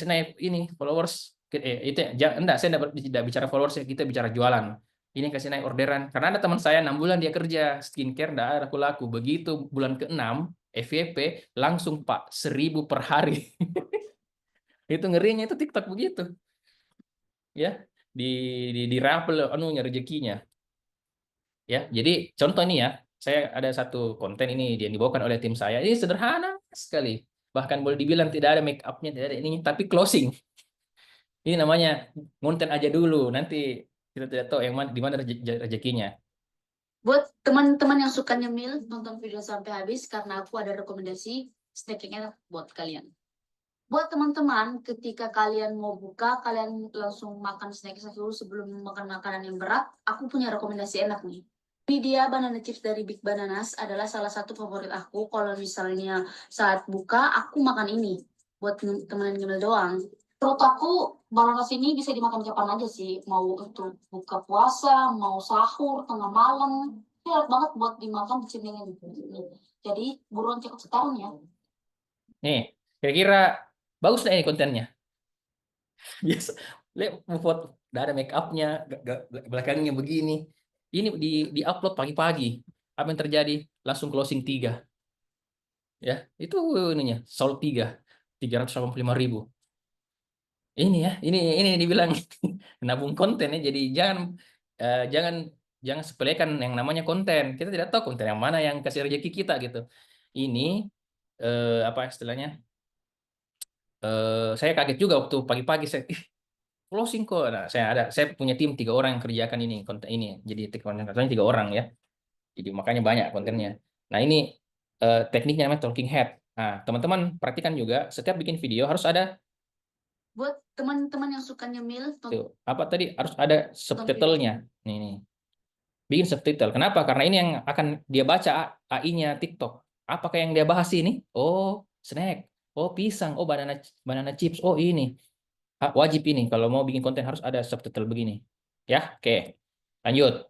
naik ini followers. Itu enggak, saya tidak bicara followers, kita bicara jualan. Ini yang kasih naik orderan. Karena ada teman saya 6 bulan dia kerja skincare, enggak ada laku-laku. Begitu bulan ke-6 FYP langsung Pak 1.000 per hari. Itu ngerinya itu TikTok begitu. Ya, di rapel anunya rezekinya. Ya, jadi contoh ini ya, saya ada satu konten ini yang dibawakan oleh tim saya. Ini sederhana sekali. Bahkan boleh dibilang tidak ada make up-nya, tidak ada ini, tapi closing. Ini namanya konten aja dulu. Nanti kita tidak tahu di mana rezekinya. Buat teman-teman yang suka nyemil, nonton video sampai habis karena aku ada rekomendasi snack yang enak buat kalian. Buat teman-teman, ketika kalian mau buka, kalian langsung makan snack dulu sebelum makan makanan yang berat, aku punya rekomendasi enak nih. Ini dia banana chips dari Big Bananas adalah salah satu favorit aku. Kalau misalnya saat buka, aku makan ini buat temenan nyemil doang. Menurut aku, bananas ini bisa dimakan kapan aja sih. Mau untuk buka puasa, mau sahur, tengah malam. Ini enak banget buat dimakan dicemilin. Jadi, buruan cek sekarang ya. Nih, kira-kira bagus nggak ini kontennya? Biasa, lihat foto, udah ada make up-nya, belakangnya begini. Ini di-upload pagi-pagi. Apa yang terjadi? Langsung closing 3. Ya, itu ininya, sold 385.000. Ini ya, ini dibilang nabung konten ya. Jadi jangan sepelekan yang namanya konten. Kita tidak tahu konten yang mana yang kasih rezeki kita gitu. Ini apa istilahnya? Saya kaget juga waktu pagi-pagi saya closing kok. Nah, saya punya tim 3 orang yang kerjakan ini konten ini. Jadi konten 3 orang ya. Jadi makanya banyak kontennya. Nah, ini tekniknya namanya talking head. Nah, teman-teman perhatikan juga, setiap bikin video harus ada Buat teman-teman yang suka nyemil, tuh, apa tadi, harus ada subtitlenya. Nih. Bikin subtitle. Kenapa? Karena ini yang akan dia baca AI-nya TikTok. Apakah yang dia bahas ini? Oh, snack. Oh, pisang. Oh, banana chips. Oh, ini. Wajib ini kalau mau bikin konten harus ada subtitle begini. Ya, oke. Lanjut.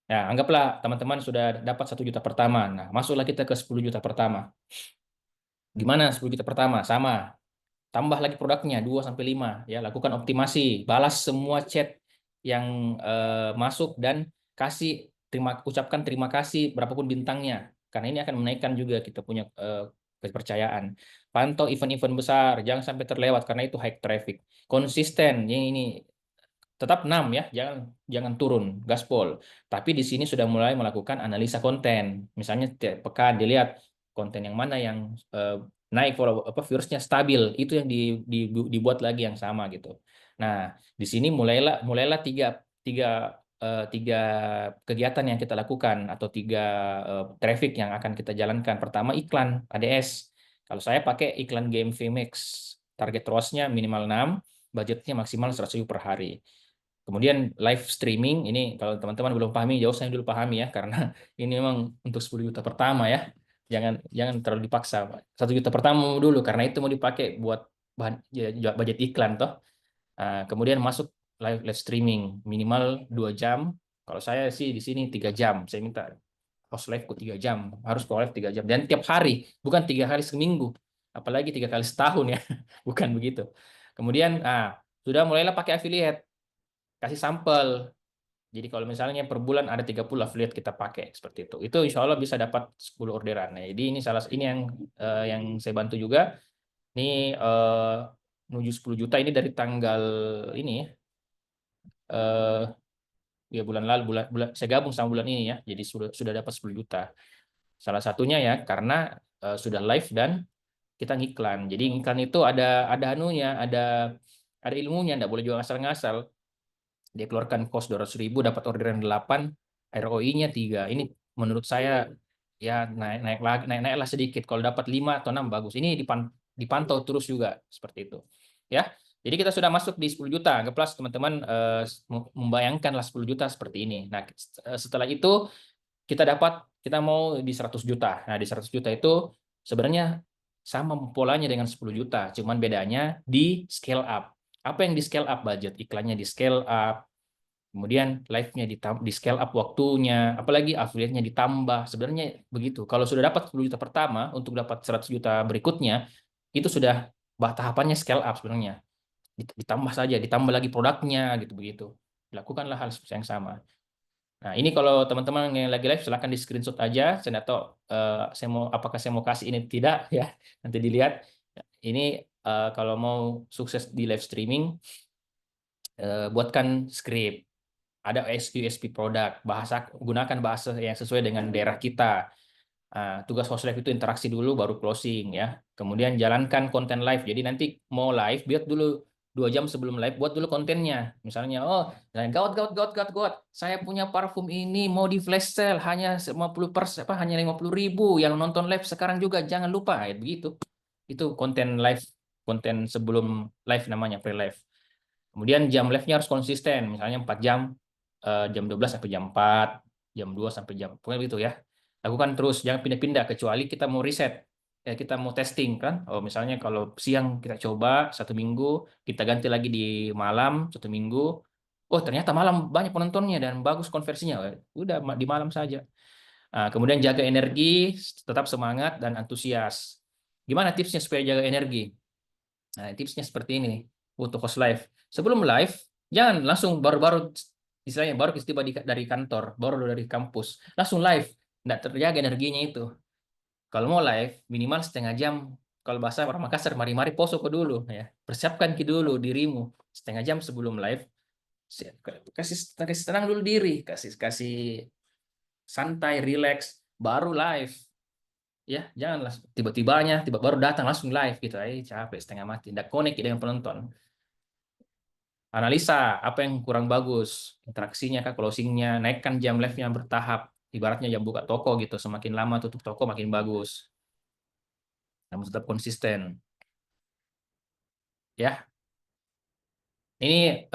Ya, anggaplah teman-teman sudah dapat 1 juta pertama. Nah, masuklah kita ke 10 juta pertama. Gimana 10 juta pertama? Sama. Tambah lagi produknya 2 sampai 5 ya, lakukan optimasi, balas semua chat yang masuk dan ucapkan terima kasih berapapun bintangnya. Karena ini akan menaikkan juga kita punya kepercayaan. Pantau event-event besar, jangan sampai terlewat karena itu high traffic. Konsisten, ini tetap 6 ya, jangan turun, gaspol. Tapi di sini sudah mulai melakukan analisa konten. Misalnya tiap pekan dilihat konten yang mana yang naik viewersnya stabil, itu yang dibuat lagi yang sama gitu. Nah, di sini mulailah tiga kegiatan yang kita lakukan atau 3 traffic yang akan kita jalankan. Pertama iklan ADS. Kalau saya pakai iklan game VMAX, target ROAS-nya minimal 6, budgetnya maksimal 100.000 per hari. Kemudian live streaming, ini kalau teman-teman belum pahami, jauh saya dulu pahami ya, karena ini memang untuk 10 juta pertama ya. Jangan terlalu dipaksa. 1 juta pertama dulu, karena itu mau dipakai buat budget iklan toh. Kemudian masuk live streaming, minimal 2 jam. Kalau saya sih di sini 3 jam. Saya minta host live ku 3 jam. Harus live 3 jam. Dan tiap hari, bukan 3 kali seminggu. Apalagi 3 kali setahun ya. Bukan begitu. Kemudian, sudah mulailah pakai affiliate. Kasih sampel. Jadi kalau misalnya per bulan ada 30 affiliate kita pakai seperti itu. Itu insya Allah bisa dapat 10 orderan. Nah, jadi ini yang saya bantu juga. Ini menuju 10 juta ini dari tanggal ini ya. Ya bulan lalu saya gabung sama bulan ini ya. Jadi sudah dapat 10 juta. Salah satunya ya karena sudah live dan kita ngiklan. Jadi ngiklan itu ada anunya, ada ilmunya, enggak boleh jual ngasal-ngasal. Dia keluarkan cost 200.000, dapat orderan 8, ROI-nya 3. Ini menurut saya ya naiklah sedikit. Kalau dapat 5 atau 6 bagus. Ini dipantau terus juga seperti itu. Ya. Jadi kita sudah masuk di 10 juta. Anggaplah teman-teman membayangkanlah 10 juta seperti ini. Nah, setelah itu kita mau di 100 juta. Nah, di 100 juta itu sebenarnya sama polanya dengan 10 juta, cuman bedanya di scale up. Apa yang di scale up? Budget iklannya di scale up, kemudian live-nya di scale up waktunya, apalagi affiliate-nya ditambah. Sebenarnya begitu. Kalau sudah dapat 10 juta pertama, untuk dapat 100 juta berikutnya, itu sudah tahapannya scale up sebenarnya. Ditambah saja, ditambah lagi produknya, gitu begitu. Lakukanlah hal yang sama. Nah, ini kalau teman-teman yang lagi live, silahkan di screenshot aja. Saya nggak tahu apakah saya mau kasih ini tidak ya. Nanti dilihat. Ini kalau mau sukses di live streaming, buatkan script. Ada USP produk, gunakan bahasa yang sesuai dengan daerah kita. Tugas host live itu interaksi dulu, baru closing ya. Kemudian jalankan konten live. Jadi nanti mau live, buat dulu 2 jam sebelum live, buat dulu kontennya. Misalnya, gawat, saya punya parfum ini mau di flash sale hanya 50%, hanya 50.000. Yang nonton live sekarang juga jangan lupa, begitu. Itu konten live, konten sebelum live namanya pre-live. Kemudian jam live-nya harus konsisten, misalnya 4 jam, jam 12 sampai jam 4, jam 2 sampai jam, pokoknya begitu ya. Lakukan terus, jangan pindah-pindah, kecuali kita mau riset, kita mau testing kan. Oh, misalnya kalau siang kita coba 1 minggu, kita ganti lagi di malam 1 minggu. Oh, ternyata malam banyak penontonnya dan bagus konversinya. Udah di malam saja. Kemudian jaga energi, tetap semangat dan antusias. Gimana tipsnya supaya jaga energi? Nah, tipsnya seperti ini untuk host live. Sebelum live, jangan langsung baru istilahnya baru tiba dari kantor, baru dari kampus, langsung live. Nggak terjaga energinya itu. Kalau mau live, minimal setengah jam. Kalau bahasa orang Makassar, mari-mari poso ke dulu. Ya. Persiapkan dulu dirimu. Setengah jam sebelum live, kasih tenang dulu diri. Kasih santai, relax, baru live. Ya, janganlah tiba-tibanya baru datang langsung live gitu. Capek setengah mati. Tidak connect dengan penonton. Analisa apa yang kurang bagus, interaksinya kah, closingnya, naikkan jam live-nya bertahap. ibaratnya jam buka toko gitu, semakin lama tutup toko makin bagus. Namun tetap konsisten. Ya, ini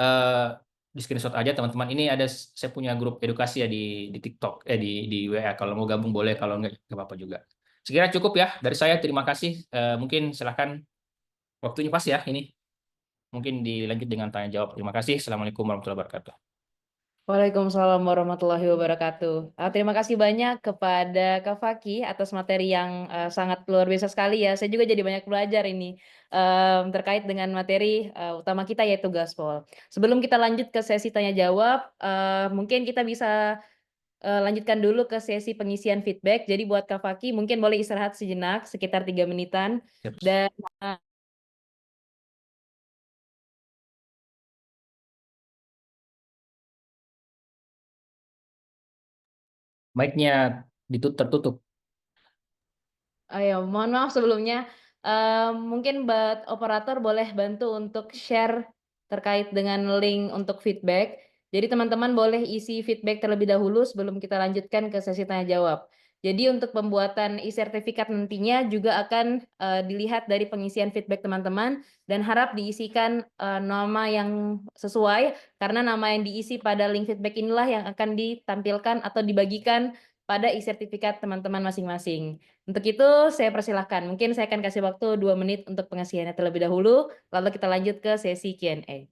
di screenshot aja teman-teman. Ini ada saya punya grup edukasi ya di TikTok, di WA. Kalau mau gabung boleh, kalau nggak apa-apa juga. Sekira cukup ya dari saya. Terima kasih. Mungkin silahkan waktunya pas ya ini. Mungkin dilanjut dengan tanya jawab. Terima kasih. Assalamualaikum warahmatullahi wabarakatuh. Waalaikumsalam warahmatullahi wabarakatuh. Terima kasih banyak kepada Kak Faki atas materi yang sangat luar biasa sekali ya. Saya juga jadi banyak belajar ini terkait dengan materi utama kita yaitu gaspol. Sebelum kita lanjut ke sesi tanya jawab, mungkin kita bisa lanjutkan dulu ke sesi pengisian feedback. Jadi buat Kak Faki mungkin boleh istirahat sejenak sekitar 3 menitan. Dan Mic-nya tertutup. ayo, mohon maaf sebelumnya. Mungkin operator boleh bantu untuk share terkait dengan link untuk feedback. Jadi teman-teman boleh isi feedback terlebih dahulu sebelum kita lanjutkan ke sesi tanya jawab. Jadi untuk pembuatan e-sertifikat nantinya juga akan dilihat dari pengisian feedback teman-teman dan harap diisikan nama yang sesuai karena nama yang diisi pada link feedback inilah yang akan ditampilkan atau dibagikan pada e-sertifikat teman-teman masing-masing. Untuk itu saya persilahkan. Mungkin saya akan kasih waktu 2 menit untuk pengisiannya terlebih dahulu, lalu kita lanjut ke sesi Q&A.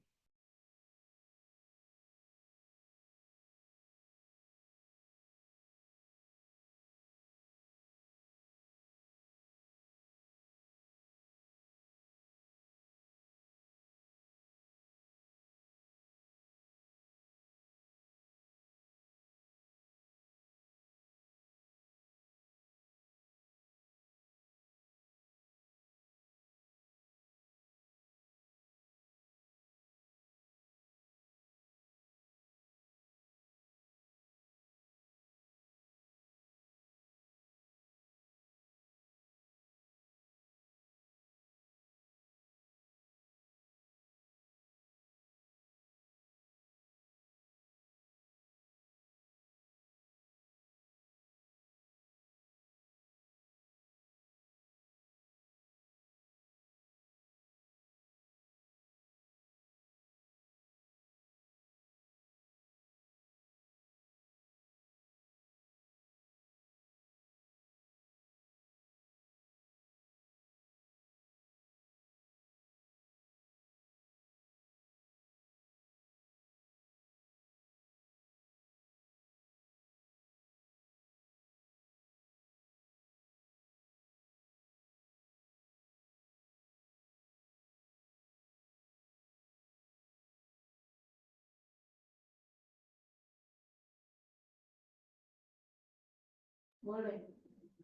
Boleh.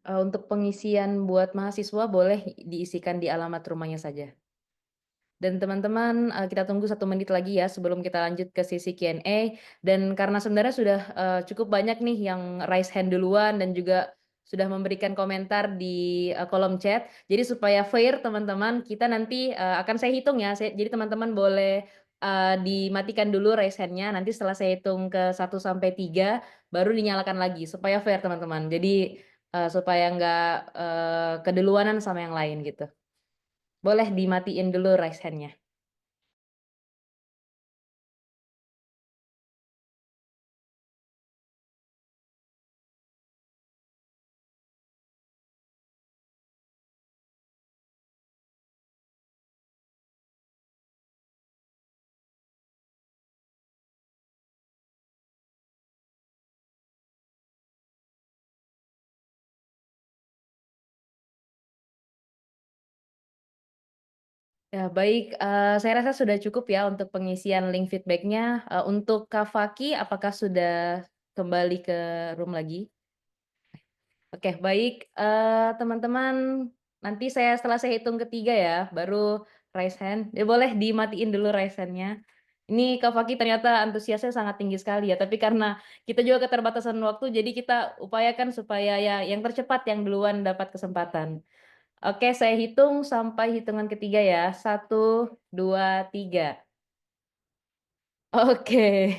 Untuk pengisian buat mahasiswa boleh diisikan di alamat rumahnya saja. Dan teman-teman, kita tunggu 1 menit lagi ya sebelum kita lanjut ke sesi Q&A. Dan karena sebenarnya sudah cukup banyak nih yang raise hand duluan dan juga sudah memberikan komentar di kolom chat. Jadi supaya fair teman-teman, kita nanti akan saya hitung ya. Jadi teman-teman boleh dimatikan dulu raise hand-nya. Nanti setelah saya hitung ke 1 sampai 3, baru dinyalakan lagi supaya fair teman-teman. Jadi supaya nggak keduluanan sama yang lain gitu. Boleh dimatiin dulu raise hand-nya. Ya, baik. Saya rasa sudah cukup ya untuk pengisian link feedback-nya. Untuk Kak Faki, apakah sudah kembali ke room lagi? Oke, baik. Teman-teman, nanti setelah saya hitung ketiga ya, baru raise hand. Ya, boleh dimatiin dulu raise hand-nya. Ini Kak Faki ternyata antusiasnya sangat tinggi sekali ya, tapi karena kita juga keterbatasan waktu, jadi kita upayakan supaya ya yang tercepat yang duluan dapat kesempatan. Oke, saya hitung sampai hitungan ketiga ya. 1, 2, 3. Oke.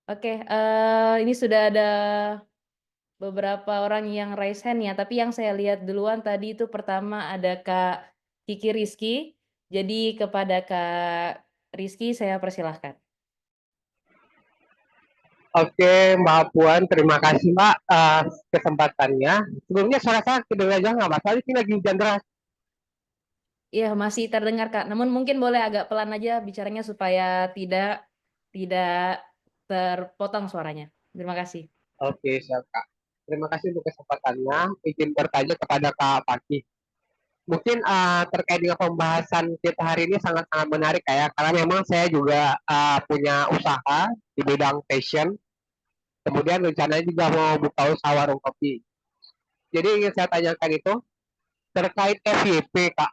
Oke, ini sudah ada beberapa orang yang raise hand ya, tapi yang saya lihat duluan tadi itu pertama ada Kak Kiki Rizky. Jadi kepada Kak Rizky saya persilahkan. Oke, Mbak Puan, terima kasih Mbak kesempatannya. Sebelumnya suara saya kedengar aja nggak masalah, ini lagi hujan deras. Iya, masih terdengar Kak. Namun mungkin boleh agak pelan aja bicaranya supaya tidak terpotong suaranya. Terima kasih. Oke, siap Kak. Terima kasih untuk kesempatannya. Izin bertanya kepada Kak Fakih. Mungkin terkait dengan pembahasan kita hari ini sangat-sangat menarik ya, karena memang saya juga punya usaha di bidang fashion. Kemudian rencananya juga mau buka usaha warung kopi. Jadi ingin saya tanyakan itu terkait FYP Kak.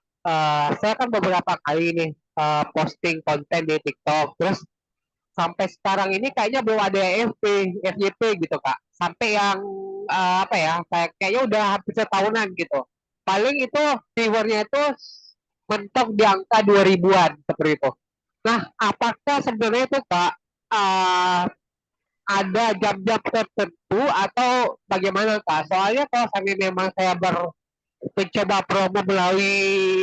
Saya kan beberapa kali nih posting konten di TikTok. Terus sampai sekarang ini kayaknya belum ada FYP gitu Kak. Sampai yang apa ya? Kayaknya udah hampir setahunan gitu. Paling itu viewernya itu mentok di angka 2000-an seperti itu. Nah, apakah sebenarnya itu Kak ada jam-jam tertentu atau bagaimana Kak? Soalnya kalau sampai memang saya mencoba promo melalui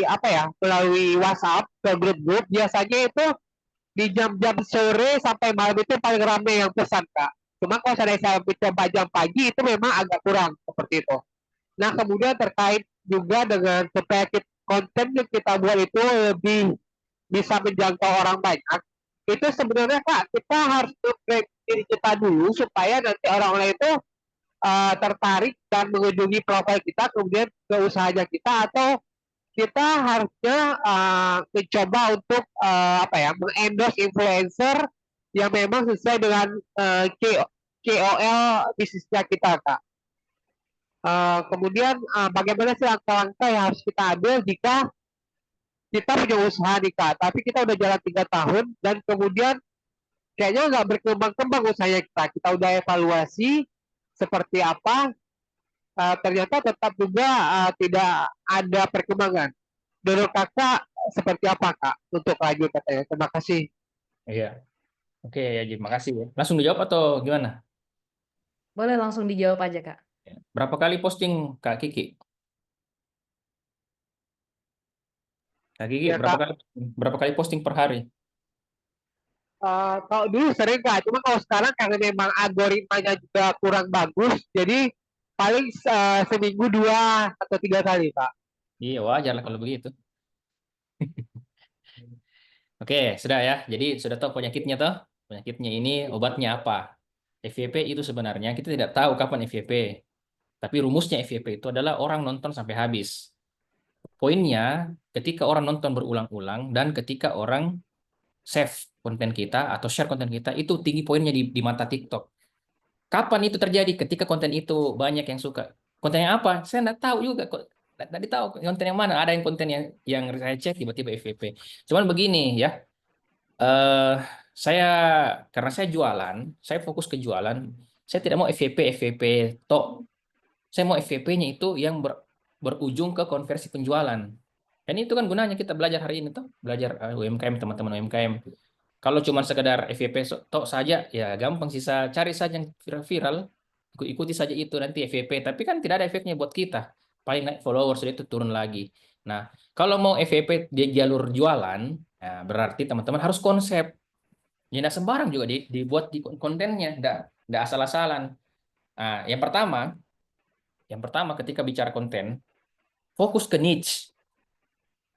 apa ya, melalui WhatsApp ke grup-grup, biasanya itu di jam-jam sore sampai malam itu paling ramai yang pesan Kak. Cuma kalau saya mencoba jam pagi itu memang agak kurang seperti itu. Nah kemudian terkait juga dengan supaya konten yang kita buat itu lebih bisa menjangkau orang banyak, itu sebenarnya Kak kita harus upgrade diri kita dulu supaya nanti orang-orang itu tertarik dan mengunjungi profil kita kemudian ke usahanya kita, atau kita harusnya mencoba untuk apa ya, mengendorse influencer yang memang sesuai dengan KOL bisnisnya kita Kak. Kemudian bagaimana sih langkah-langkah yang harus kita ambil jika kita punya usaha nih Kak, tapi kita udah jalan 3 tahun dan kemudian kayaknya nggak berkembang-kembang usahanya kita udah evaluasi seperti apa, ternyata tetap juga tidak ada perkembangan. Menurut Kakak seperti apa Kak untuk lanjut katanya? Terima kasih. Iya. Oke ya, terima kasih ya. Langsung dijawab atau gimana? Boleh langsung dijawab aja Kak. Berapa kali posting Kak Kiki? Kak Kiki, Ya, Kak. berapa kali posting per hari? Kalau dulu sering Kak, cuma kalau sekarang karena memang algoritmanya juga kurang bagus, jadi paling seminggu 2 atau 3 kali Kak. Iya, wajar lah kalau begitu. Oke, sudah ya. Jadi sudah tahu penyakitnya toh? Penyakitnya ini obatnya apa? FYP itu sebenarnya kita tidak tahu kapan FYP. Tapi rumusnya FYP itu adalah orang nonton sampai habis. Poinnya ketika orang nonton berulang-ulang dan ketika orang save konten kita atau share konten kita, itu tinggi poinnya di mata TikTok. Kapan itu terjadi? Ketika konten itu banyak yang suka. Konten yang apa? Saya nggak tahu juga kok. Nggak tahu konten yang mana. Ada yang konten yang saya cek tiba-tiba FYP. Cuman begini ya. eh saya karena saya jualan, saya fokus ke jualan. Saya tidak mau FYP tok. Saya mau FYP-nya itu yang berujung ke konversi penjualan. Dan itu kan gunanya kita belajar hari ini tuh, belajar UMKM, teman-teman UMKM. Kalau cuma sekedar FYP tok saja, ya gampang sisa cari saja yang viral-viral, ikuti saja itu nanti FYP. Tapi kan tidak ada efeknya buat kita. Paling naik followers itu turun lagi. Nah, kalau mau FYP di jalur jualan, nah berarti teman-teman harus konsep. Ya, nggak sembarang juga dibuat di kontennya, nggak asal-asalan. Nah, yang pertama ketika bicara konten, fokus ke niche.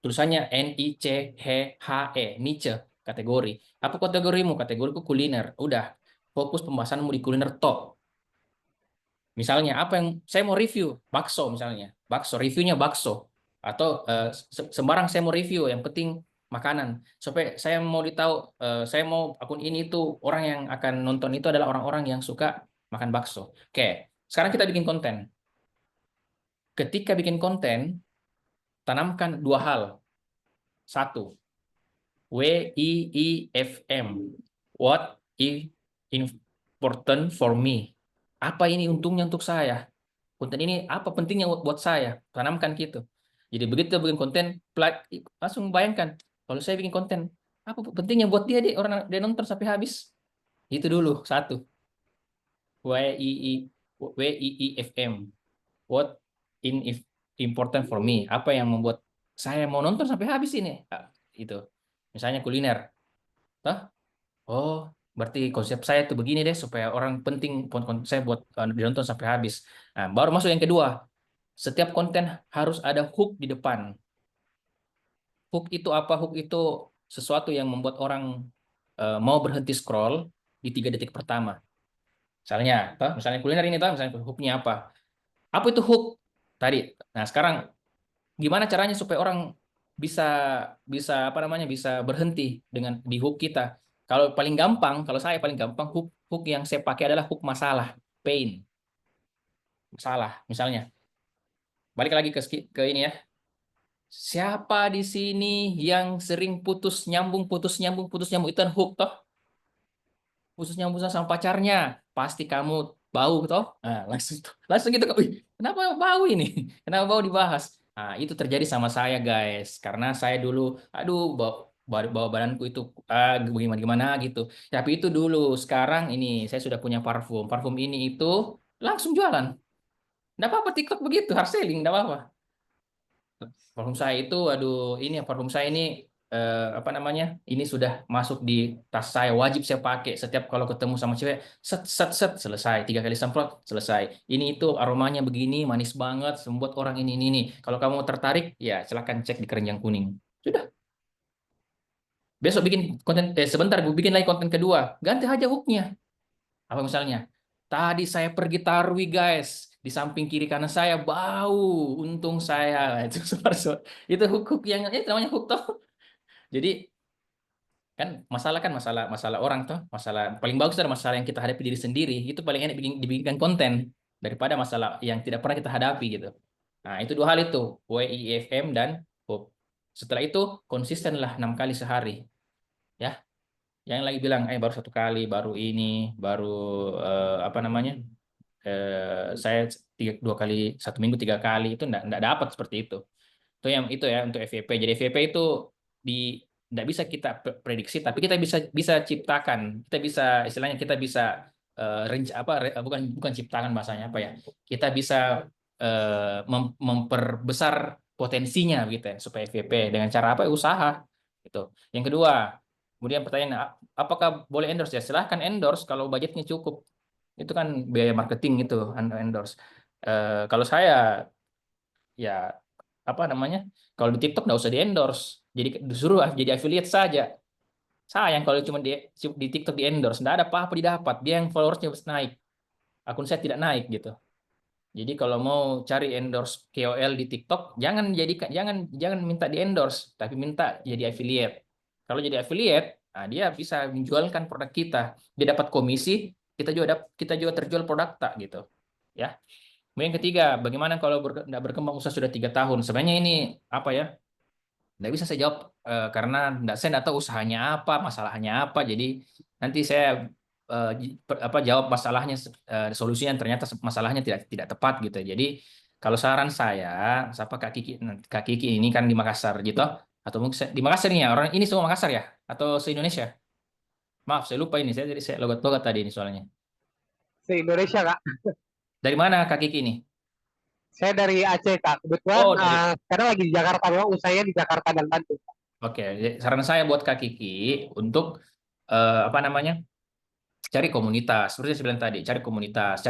Tulisannya NICHE, niche, kategori. Apa kategorimu? Kategoriku kuliner. Udah, fokus pembahasanmu di kuliner top. Misalnya, apa yang saya mau review? Bakso misalnya. Bakso, reviewnya bakso. Atau sembarang saya mau review, yang penting makanan. Supaya saya mau saya mau akun ini itu, orang yang akan nonton itu adalah orang-orang yang suka makan bakso. Oke, sekarang kita bikin konten. Ketika bikin konten, tanamkan 2 hal. 1, WIIFM. What is important for me? Apa ini untungnya untuk saya? Konten ini apa pentingnya buat saya? Tanamkan gitu. Jadi begitu bikin konten, langsung bayangkan. Kalau saya bikin konten, apa pentingnya buat dia, orang dia nonton sampai habis? Itu dulu satu. WIIFM. What important for me? Apa yang membuat saya mau nonton sampai habis ini? Itu. Misalnya kuliner. Toh? Oh, berarti konsep saya tuh begini deh supaya orang penting saya buat ditonton sampai habis. Nah, baru masuk yang kedua. Setiap konten harus ada hook di depan. Hook itu apa? Hook itu sesuatu yang membuat orang mau berhenti scroll di 3 detik pertama. Misalnya kuliner ini, misalnya hooknya apa? Apa itu hook tadi? Nah, sekarang gimana caranya supaya orang bisa bisa apa namanya bisa berhenti dengan di hook kita? Kalau saya paling gampang hook hook yang saya pakai adalah hook masalah, pain, masalah. Misalnya, balik lagi ke ini ya. Siapa di sini yang sering putus nyambung, putus nyambung, putus nyambung? Itu kan hook toh. Putus nyambung sama pacarnya, pasti kamu bau toh. Nah, langsung gitu. Wih, kenapa bau ini? Kenapa bau dibahas? Nah, itu terjadi sama saya guys, karena saya dulu, aduh, bawa badanku itu gimana gimana gitu. Tapi itu dulu, sekarang ini saya sudah punya parfum. Parfum ini itu langsung jualan. Nggak apa-apa TikTok begitu, hard selling, nggak apa-apa. Parfum saya itu, aduh, ini parfum saya ini apa namanya? Ini sudah masuk di tas saya, wajib saya pakai setiap kalau ketemu sama cewek, set set set selesai, 3 kali semprot selesai. Ini itu aromanya begini, manis banget, membuat orang ini. Kalau kamu tertarik, ya silakan cek di keranjang kuning. Sudah. Besok bikin konten, sebentar, gue bikin lagi konten kedua, ganti aja hooknya. Apa misalnya? Tadi saya pergi tarwi guys, di samping kiri kanan saya bau, untung saya itu hook yang itu namanya hook toh. Jadi kan masalah masalah orang toh, masalah paling bagus adalah masalah yang kita hadapi diri sendiri, itu paling enak dibikinkan konten daripada masalah yang tidak pernah kita hadapi gitu. Nah, itu dua hal itu, WIFM dan hook. Setelah itu konsistenlah 6 kali sehari. Ya, yang lagi bilang baru 1 kali, baru ini, baru apa namanya, saya 2 kali 1 minggu 3 kali, itu enggak dapat seperti itu. Itu ya untuk FYP. Jadi FYP itu di enggak bisa kita prediksi, tapi kita bisa ciptakan. Kita bisa istilahnya kita bisa bukan ciptakan bahasanya apa ya? Kita bisa memperbesar potensinya gitu ya supaya FYP dengan cara apa? Usaha gitu. Yang kedua, kemudian pertanyaan, apakah boleh endorse? Ya silahkan endorse kalau budgetnya cukup. Itu kan biaya marketing itu endorse. Kalau saya ya apa namanya? Kalau di TikTok nggak usah di endorse. Jadi disuruh jadi affiliate saja. Sayang kalau cuma di TikTok di endorse, nggak ada apa-apa didapat. Dia yang followersnya naik, akun saya tidak naik gitu. Jadi kalau mau cari endorse KOL di TikTok, jangan minta di endorse, tapi minta jadi affiliate. Kalau jadi affiliate, nah dia bisa menjualkan produk kita, dia dapat komisi, kita juga terjual produk tak gitu, ya. Kemudian yang ketiga, bagaimana kalau nggak berkembang usaha sudah 3 tahun? Sebenarnya ini apa ya? Nggak bisa saya jawab karena saya nggak tahu usahanya apa, masalahnya apa. Jadi nanti saya jawab masalahnya, solusinya ternyata masalahnya tidak tepat gitu. Jadi kalau saran saya, siapa Kak Kiki ini kan di Makassar gitu, atau mungkin di Makassar nih ya, orang ini semua Makassar ya, atau se-Indonesia? Maaf, saya lupa ini, saya logat-logat tadi ini soalnya. Se-Indonesia, Kak. Dari mana Kak Kiki ini? Saya dari Aceh, Kak. Kebetulan sekarang lagi di Jakarta, memang usahanya di Jakarta dan Bandung. Oke, saran saya buat Kak Kiki untuk apa namanya? Cari komunitas. Seperti saya bilang tadi, cari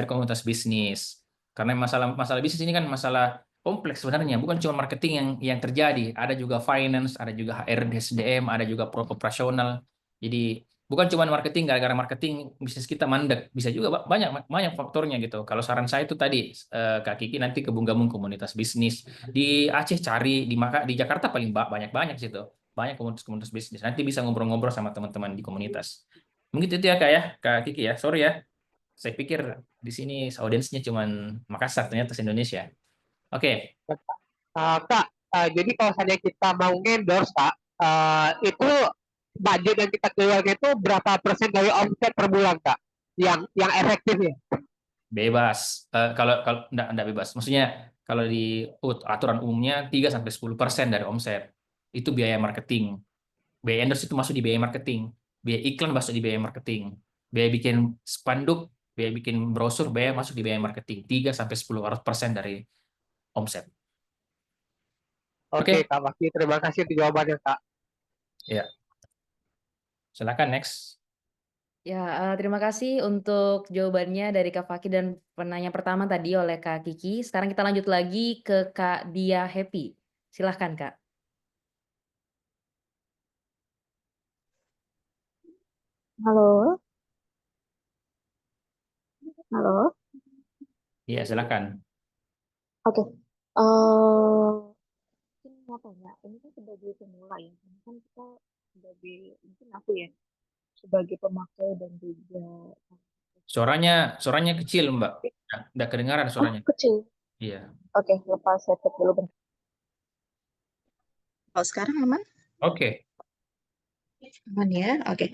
komunitas bisnis. Karena masalah bisnis ini kan masalah kompleks sebenarnya, bukan cuma marketing yang terjadi, ada juga finance, ada juga HR, SDM, ada juga operasional. Jadi bukan cuma marketing, gara-gara marketing bisnis kita mandek, bisa juga banyak faktornya gitu. Kalau saran saya itu tadi, Kak Kiki nanti gabung komunitas bisnis di Aceh, cari di Jakarta paling banyak situ, banyak komunitas bisnis. Nanti bisa ngobrol-ngobrol sama teman-teman di komunitas. Mungkin itu ya Kak ya, Kak Kiki ya. Sorry ya, saya pikir di sini audiensnya cuma Makassar, ternyata se-Indonesia. Oke. Kak, jadi kalau saja kita mau endorse, Kak, itu budget yang kita keluarkan itu berapa persen dari omset per bulan, Kak? Yang efektifnya? Bebas. Kalau enggak bebas. Maksudnya kalau di aturan umumnya 3-10% dari omset. Itu biaya marketing. Biaya endorse itu masuk di biaya marketing. Biaya iklan masuk di biaya marketing. biaya bikin spanduk, biaya bikin brosur, biaya masuk di biaya marketing 3-10% dari omset. Oke, Oke, Kak Fakih, terima kasih untuk jawabannya, Kak. ya. Silakan next. Ya, terima kasih untuk jawabannya dari Kak Fakih dan penanya pertama tadi oleh Kak Kiki. Sekarang kita lanjut lagi ke Kak Dia Happy. Silahkan Kak. Halo, halo. Iya, silakan. Oke. Eh, mungkin mau tanya, ini kan sebagai pemula ya, ini kan kita sebagai, mungkin aku ya, sebagai pemakai dan juga Suaranya kecil, Mbak. Nggak kedengaran oh suaranya. kecil. Iya. Oke, lepas saya cek dulu bentar. Oh, sekarang aman? Oke. Aman ya? Oke.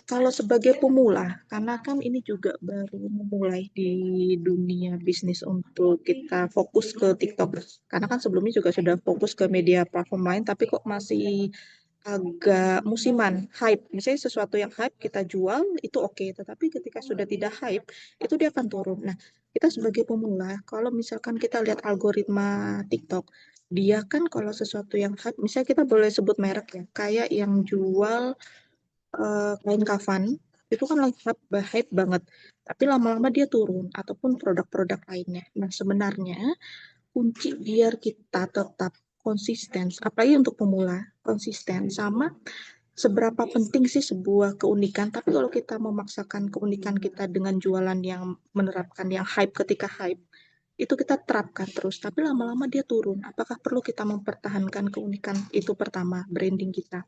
Kalau sebagai pemula, karena kan ini juga baru memulai di dunia bisnis untuk kita fokus ke TikTok. Karena kan sebelumnya juga sudah fokus ke media platform lain, tapi kok masih agak musiman, hype. Misalnya sesuatu yang hype kita jual, itu oke. Tetapi ketika sudah tidak hype, itu dia akan turun. Nah, kita sebagai pemula, kalau misalkan kita lihat algoritma TikTok, dia kan kalau sesuatu yang hype, misalnya kita boleh sebut merek ya, kayak yang jual kain kafan itu kan lagi hype banget, tapi lama-lama dia turun ataupun produk-produk lainnya. Nah, sebenarnya kunci biar kita tetap konsisten, apalagi untuk pemula, konsisten sama seberapa penting sih sebuah keunikan. Tapi kalau kita memaksakan keunikan kita dengan jualan yang menerapkan yang hype ketika hype, itu kita terapkan terus, tapi lama-lama dia turun. Apakah perlu kita mempertahankan keunikan itu? Pertama, branding kita.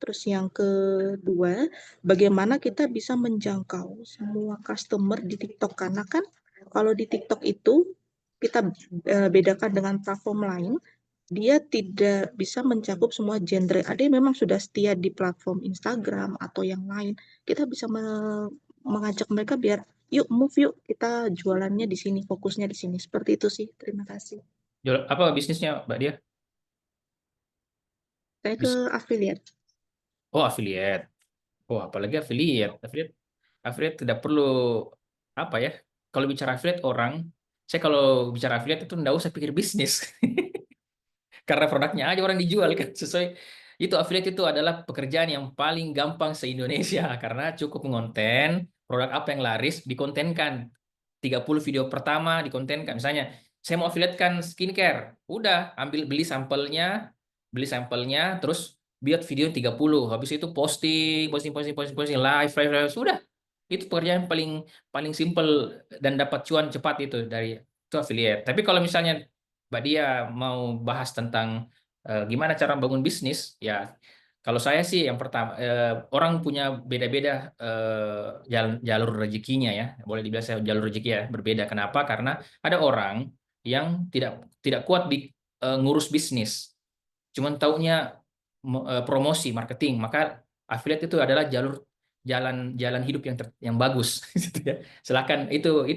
Terus yang kedua, bagaimana kita bisa menjangkau semua customer di TikTok. Karena kan kalau di TikTok itu kita bedakan dengan platform lain, dia tidak bisa mencakup semua genre. Ada yang memang sudah setia di platform Instagram atau yang lain. Kita bisa mengajak mereka biar yuk move yuk, kita jualannya di sini, fokusnya di sini. Seperti itu sih. Terima kasih. Apa bisnisnya, Mbak Dia? Saya ke affiliate. Oh, affiliate. Oh, apalagi affiliate. Affiliate tidak perlu apa ya? Kalau bicara affiliate saya kalau bicara affiliate itu nggak usah pikir bisnis. Karena produknya aja orang dijual kan sesuai itu. Affiliate itu adalah pekerjaan yang paling gampang se-Indonesia karena cukup mengonten produk apa yang laris, dikontenkan 30 video pertama, dikontenkan. Misalnya saya mau affiliate-kan skincare, udah ambil beli sampelnya terus buat video 30, habis itu posting live, sudah. Itu pekerjaan paling paling simple dan dapat cuan cepat itu dari itu affiliate. Tapi kalau misalnya Mbak Dia mau bahas tentang gimana cara bangun bisnis, ya kalau saya sih yang pertama, orang punya beda-beda jalur rezekinya ya. Boleh dibilang saya jalur rezeki ya berbeda. Kenapa? Karena ada orang yang tidak tidak kuat ngurus bisnis, cuman taunya promosi, marketing. Maka affiliate itu adalah jalan jalan hidup yang bagus gitu ya. Silakan itu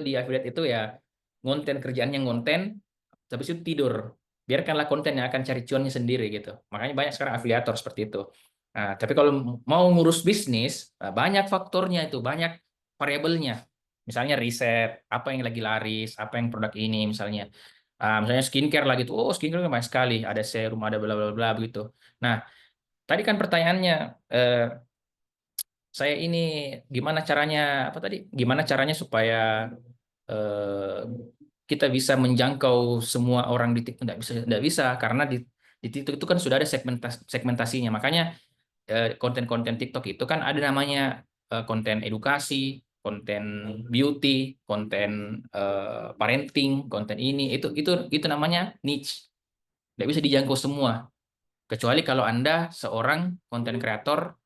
di affiliate itu ya, kerjaannya ngonten, tapi itu tidur. Biarkanlah konten yang akan cari cuannya sendiri gitu. Makanya banyak sekarang afiliator seperti itu. Nah, tapi kalau mau ngurus bisnis, banyak faktornya itu, banyak variabelnya. Misalnya riset, apa yang lagi laris, apa yang produk ini misalnya. Misalnya skincare lagi tuh, oh skincare kan banyak sekali, ada serum, ada bla bla bla begitu. Nah, tadi kan pertanyaannya, eh, saya ini gimana caranya, apa tadi? Gimana caranya supaya eh, kita bisa menjangkau semua orang di TikTok? Nggak bisa karena di TikTok itu kan sudah ada segmentasinya. Makanya konten-konten TikTok itu kan ada namanya konten edukasi, konten beauty, konten parenting, konten ini itu namanya niche. Nggak bisa dijangkau semua. Kecuali kalau Anda seorang konten kreator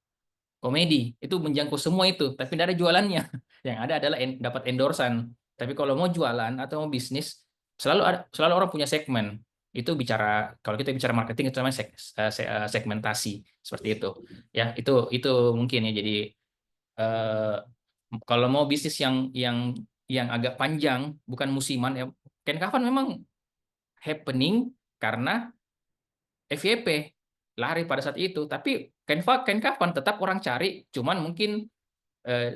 komedi, itu menjangkau semua itu, tapi tidak ada jualannya. Yang ada adalah dapat endorsan. Tapi kalau mau jualan atau mau bisnis, selalu orang punya segmen. Itu kalau kita bicara marketing itu namanya segmentasi seperti itu. Ya, itu mungkin ya. Jadi eh, kalau mau bisnis yang agak panjang, bukan musiman ya. Kain kafan memang happening karena FYP lari pada saat itu, tapi kain kafan tetap orang cari, cuman mungkin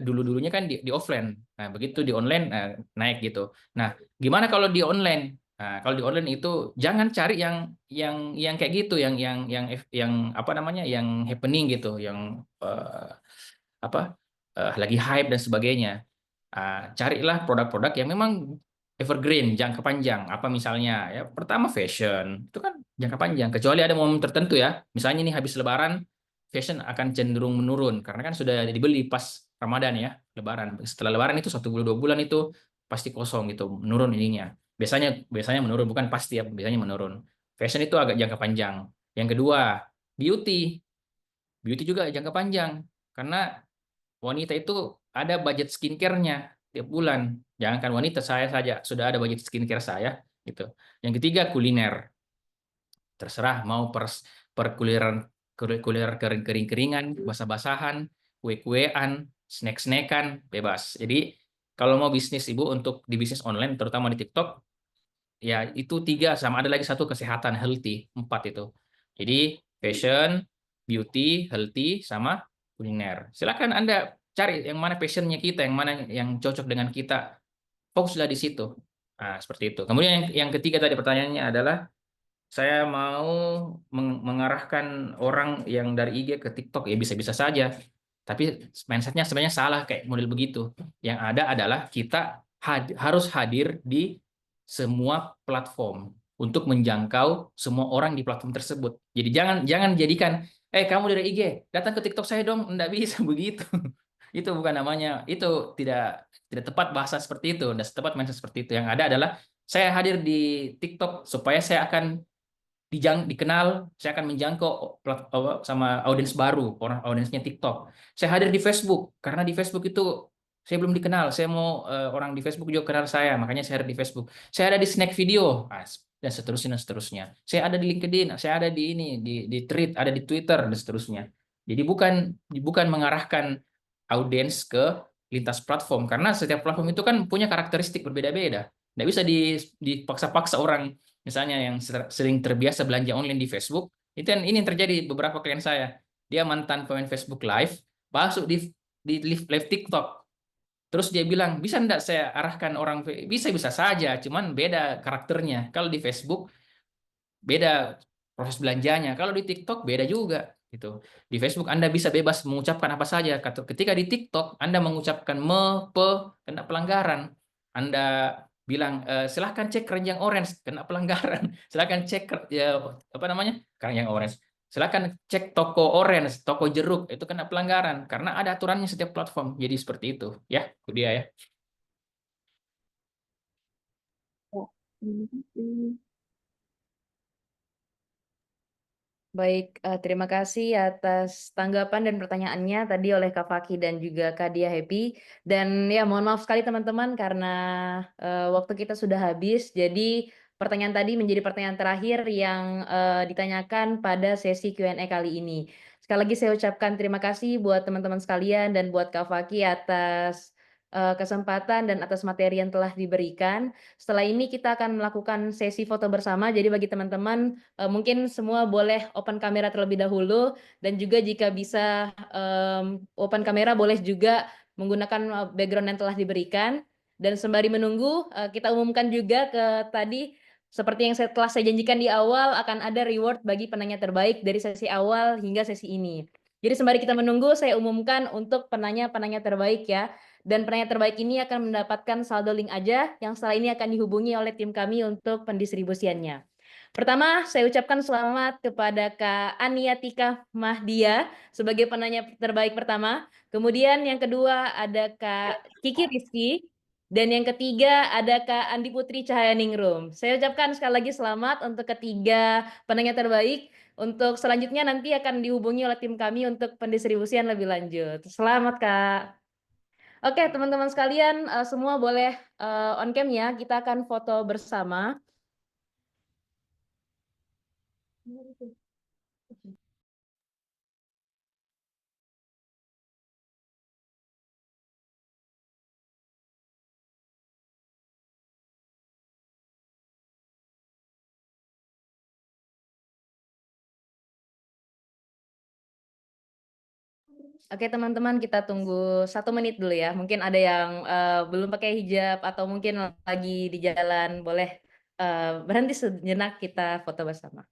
dulu-dulunya kan di offline. Nah, begitu di online naik gitu. Nah, gimana kalau di online? Nah, kalau di online itu jangan cari yang kayak gitu, yang apa namanya, yang happening gitu, yang apa lagi hype dan sebagainya. Carilah produk-produk yang memang evergreen, jangka panjang. Apa misalnya? Ya, pertama fashion, itu kan jangka panjang. Kecuali ada momen tertentu ya. Misalnya nih habis Lebaran, fashion akan cenderung menurun karena kan sudah dibeli pas Ramadan ya, Lebaran. Setelah Lebaran itu 1 bulan 2 bulan itu pasti kosong gitu, menurun ininya. Biasanya biasanya menurun, bukan pasti ya, biasanya menurun. Fashion itu agak jangka panjang. Yang kedua, beauty. Beauty juga jangka panjang karena wanita itu ada budget skincare-nya tiap bulan. Jangankan wanita, saya saja sudah ada budget skincare saya gitu. Yang ketiga kuliner. Terserah mau per kulineran kuliner kering-keringan, basah-basahan, kue-kuean, snack-snackan, bebas. Jadi kalau mau bisnis Ibu untuk di bisnis online terutama di TikTok, ya itu 3, sama ada lagi satu kesehatan, healthy, 4 itu. Jadi fashion, beauty, healthy, sama kuliner. Silakan Anda cari yang mana passionnya kita, yang mana yang cocok dengan kita, fokuslah di situ. Nah, seperti itu. Kemudian yang ketiga tadi pertanyaannya adalah saya mau mengarahkan orang yang dari IG ke TikTok, ya bisa-bisa saja. Tapi mindsetnya sebenarnya salah kayak model begitu. Yang ada adalah kita harus hadir di semua platform untuk menjangkau semua orang di platform tersebut. Jadi jangan jangan jadikan, kamu dari IG datang ke TikTok saya dong, nggak bisa begitu. Itu bukan namanya, itu tidak tidak tepat bahasa seperti itu, tidak tepat mindset seperti itu. Yang ada adalah saya hadir di TikTok supaya saya akan dikenal, saya akan menjangkau sama audiens baru, orang audiensnya TikTok. Saya hadir di Facebook karena di Facebook itu saya belum dikenal. Saya mau orang di Facebook juga kenal saya, makanya saya hadir di Facebook. Saya ada di Snack Video, dan seterusnya dan seterusnya. Saya ada di LinkedIn, saya ada di ini, di Thread, ada di Twitter dan seterusnya. Jadi bukan bukan mengarahkan audiens ke lintas platform karena setiap platform itu kan punya karakteristik berbeda-beda. Nggak bisa dipaksa-paksa orang. Misalnya yang sering terbiasa belanja online di Facebook, itu ini yang terjadi beberapa klien saya. Dia mantan pemain Facebook Live, masuk di live TikTok. Terus dia bilang, bisa enggak saya arahkan orang? Bisa-bisa saja, cuman beda karakternya. Kalau di Facebook, beda proses belanjanya. Kalau di TikTok, beda juga. Gitu. Di Facebook Anda bisa bebas mengucapkan apa saja. Ketika di TikTok Anda mengucapkan kena pelanggaran. Anda bilang silahkan cek keranjang orange, kena pelanggaran. Silahkan cek ya, apa namanya, keranjang orange. Silahkan cek toko orange, toko jeruk, itu kena pelanggaran karena ada aturannya setiap platform. Jadi seperti itu, ya, itu dia ya. Baik, terima kasih atas tanggapan dan pertanyaannya tadi oleh Kak Faki dan juga Kak Dia Happy. Dan ya mohon maaf sekali teman-teman karena waktu kita sudah habis. Jadi pertanyaan tadi menjadi pertanyaan terakhir yang ditanyakan pada sesi Q&A kali ini. Sekali lagi saya ucapkan terima kasih buat teman-teman sekalian dan buat Kak Faki atas kesempatan dan atas materi yang telah diberikan. Setelah ini kita akan melakukan sesi foto bersama. Jadi bagi teman-teman mungkin semua boleh open kamera terlebih dahulu dan juga jika bisa open kamera boleh juga menggunakan background yang telah diberikan. Dan sembari menunggu kita umumkan juga ke tadi seperti yang telah saya janjikan di awal akan ada reward bagi penanya terbaik dari sesi awal hingga sesi ini. Jadi sembari kita menunggu saya umumkan untuk penanya-penanya terbaik ya. Dan penanya terbaik ini akan mendapatkan saldo link aja yang setelah ini akan dihubungi oleh tim kami untuk pendistribusiannya. Pertama, saya ucapkan selamat kepada Kak Aniatika Mahdia sebagai penanya terbaik pertama. Kemudian yang kedua ada Kak Kiki Rizky. Dan yang ketiga ada Kak Andi Putri Cahayaningrum. Saya ucapkan sekali lagi selamat untuk ketiga penanya terbaik. Untuk selanjutnya nanti akan dihubungi oleh tim kami untuk pendistribusian lebih lanjut. Selamat Kak. Oke, teman-teman sekalian, semua boleh on cam ya. Kita akan foto bersama. Oke teman-teman, kita tunggu 1 menit dulu ya. Mungkin ada yang belum pakai hijab atau mungkin lagi di jalan, boleh berhenti sejenak kita foto bersama.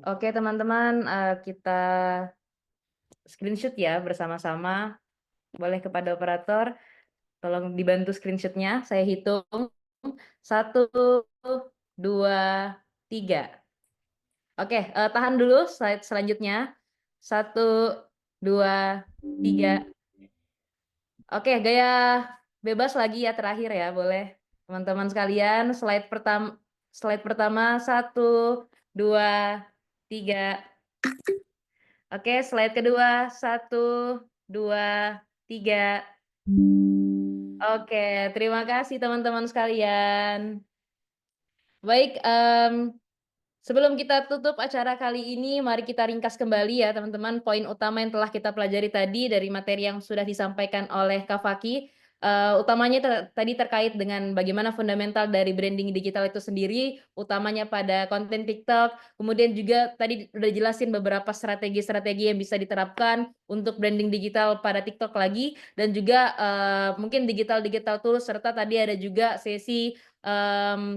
Oke teman-teman, kita screenshot ya bersama-sama. Boleh kepada operator, tolong dibantu screenshotnya. Saya hitung 1, 2, 3. Oke, tahan dulu slide selanjutnya. 1, 2, 3. Oke, gaya bebas lagi ya terakhir ya, boleh teman-teman sekalian. Slide pertama 1, 2, 3. Oke, slide kedua 1, 2, 3. Oke, terima kasih teman-teman sekalian. Baik, sebelum kita tutup acara kali ini, mari kita ringkas kembali ya teman-teman poin utama yang telah kita pelajari tadi dari materi yang sudah disampaikan oleh Kak Faki. Utamanya tadi terkait dengan bagaimana fundamental dari branding digital itu sendiri, utamanya pada konten TikTok. Kemudian juga tadi udah jelasin beberapa strategi-strategi yang bisa diterapkan untuk branding digital pada TikTok lagi, dan juga mungkin digital tools, serta tadi ada juga sesi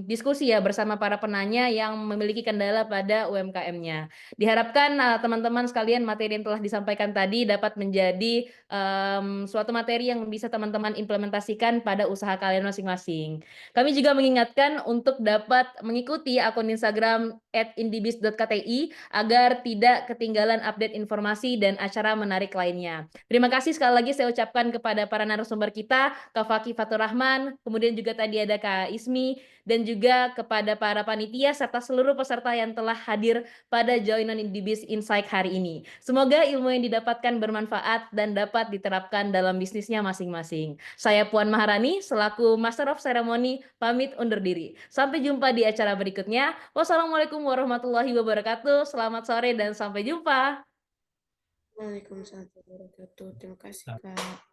diskusi ya bersama para penanya yang memiliki kendala pada UMKM-nya. Diharapkan teman-teman sekalian materi yang telah disampaikan tadi dapat menjadi suatu materi yang bisa teman-teman implementasikan pada usaha kalian masing-masing. Kami juga mengingatkan untuk dapat mengikuti akun Instagram @indibis.kti agar tidak ketinggalan update informasi dan acara menarik lainnya. Terima kasih sekali lagi saya ucapkan kepada para narasumber kita, Kak Faki Fatur Rahman, kemudian juga tadi ada Kak Ismi, dan juga kepada para panitia serta seluruh peserta yang telah hadir pada Join on Indibis Insight hari ini. Semoga ilmu yang didapatkan bermanfaat dan dapat diterapkan dalam bisnisnya masing-masing. Saya Puan Maharani selaku Master of Ceremony pamit undur diri. Sampai jumpa di acara berikutnya. Wassalamualaikum warahmatullahi wabarakatuh. Selamat sore dan sampai jumpa. Waalaikumsalam warahmatullahi wabarakatuh. Terima kasih, Kak.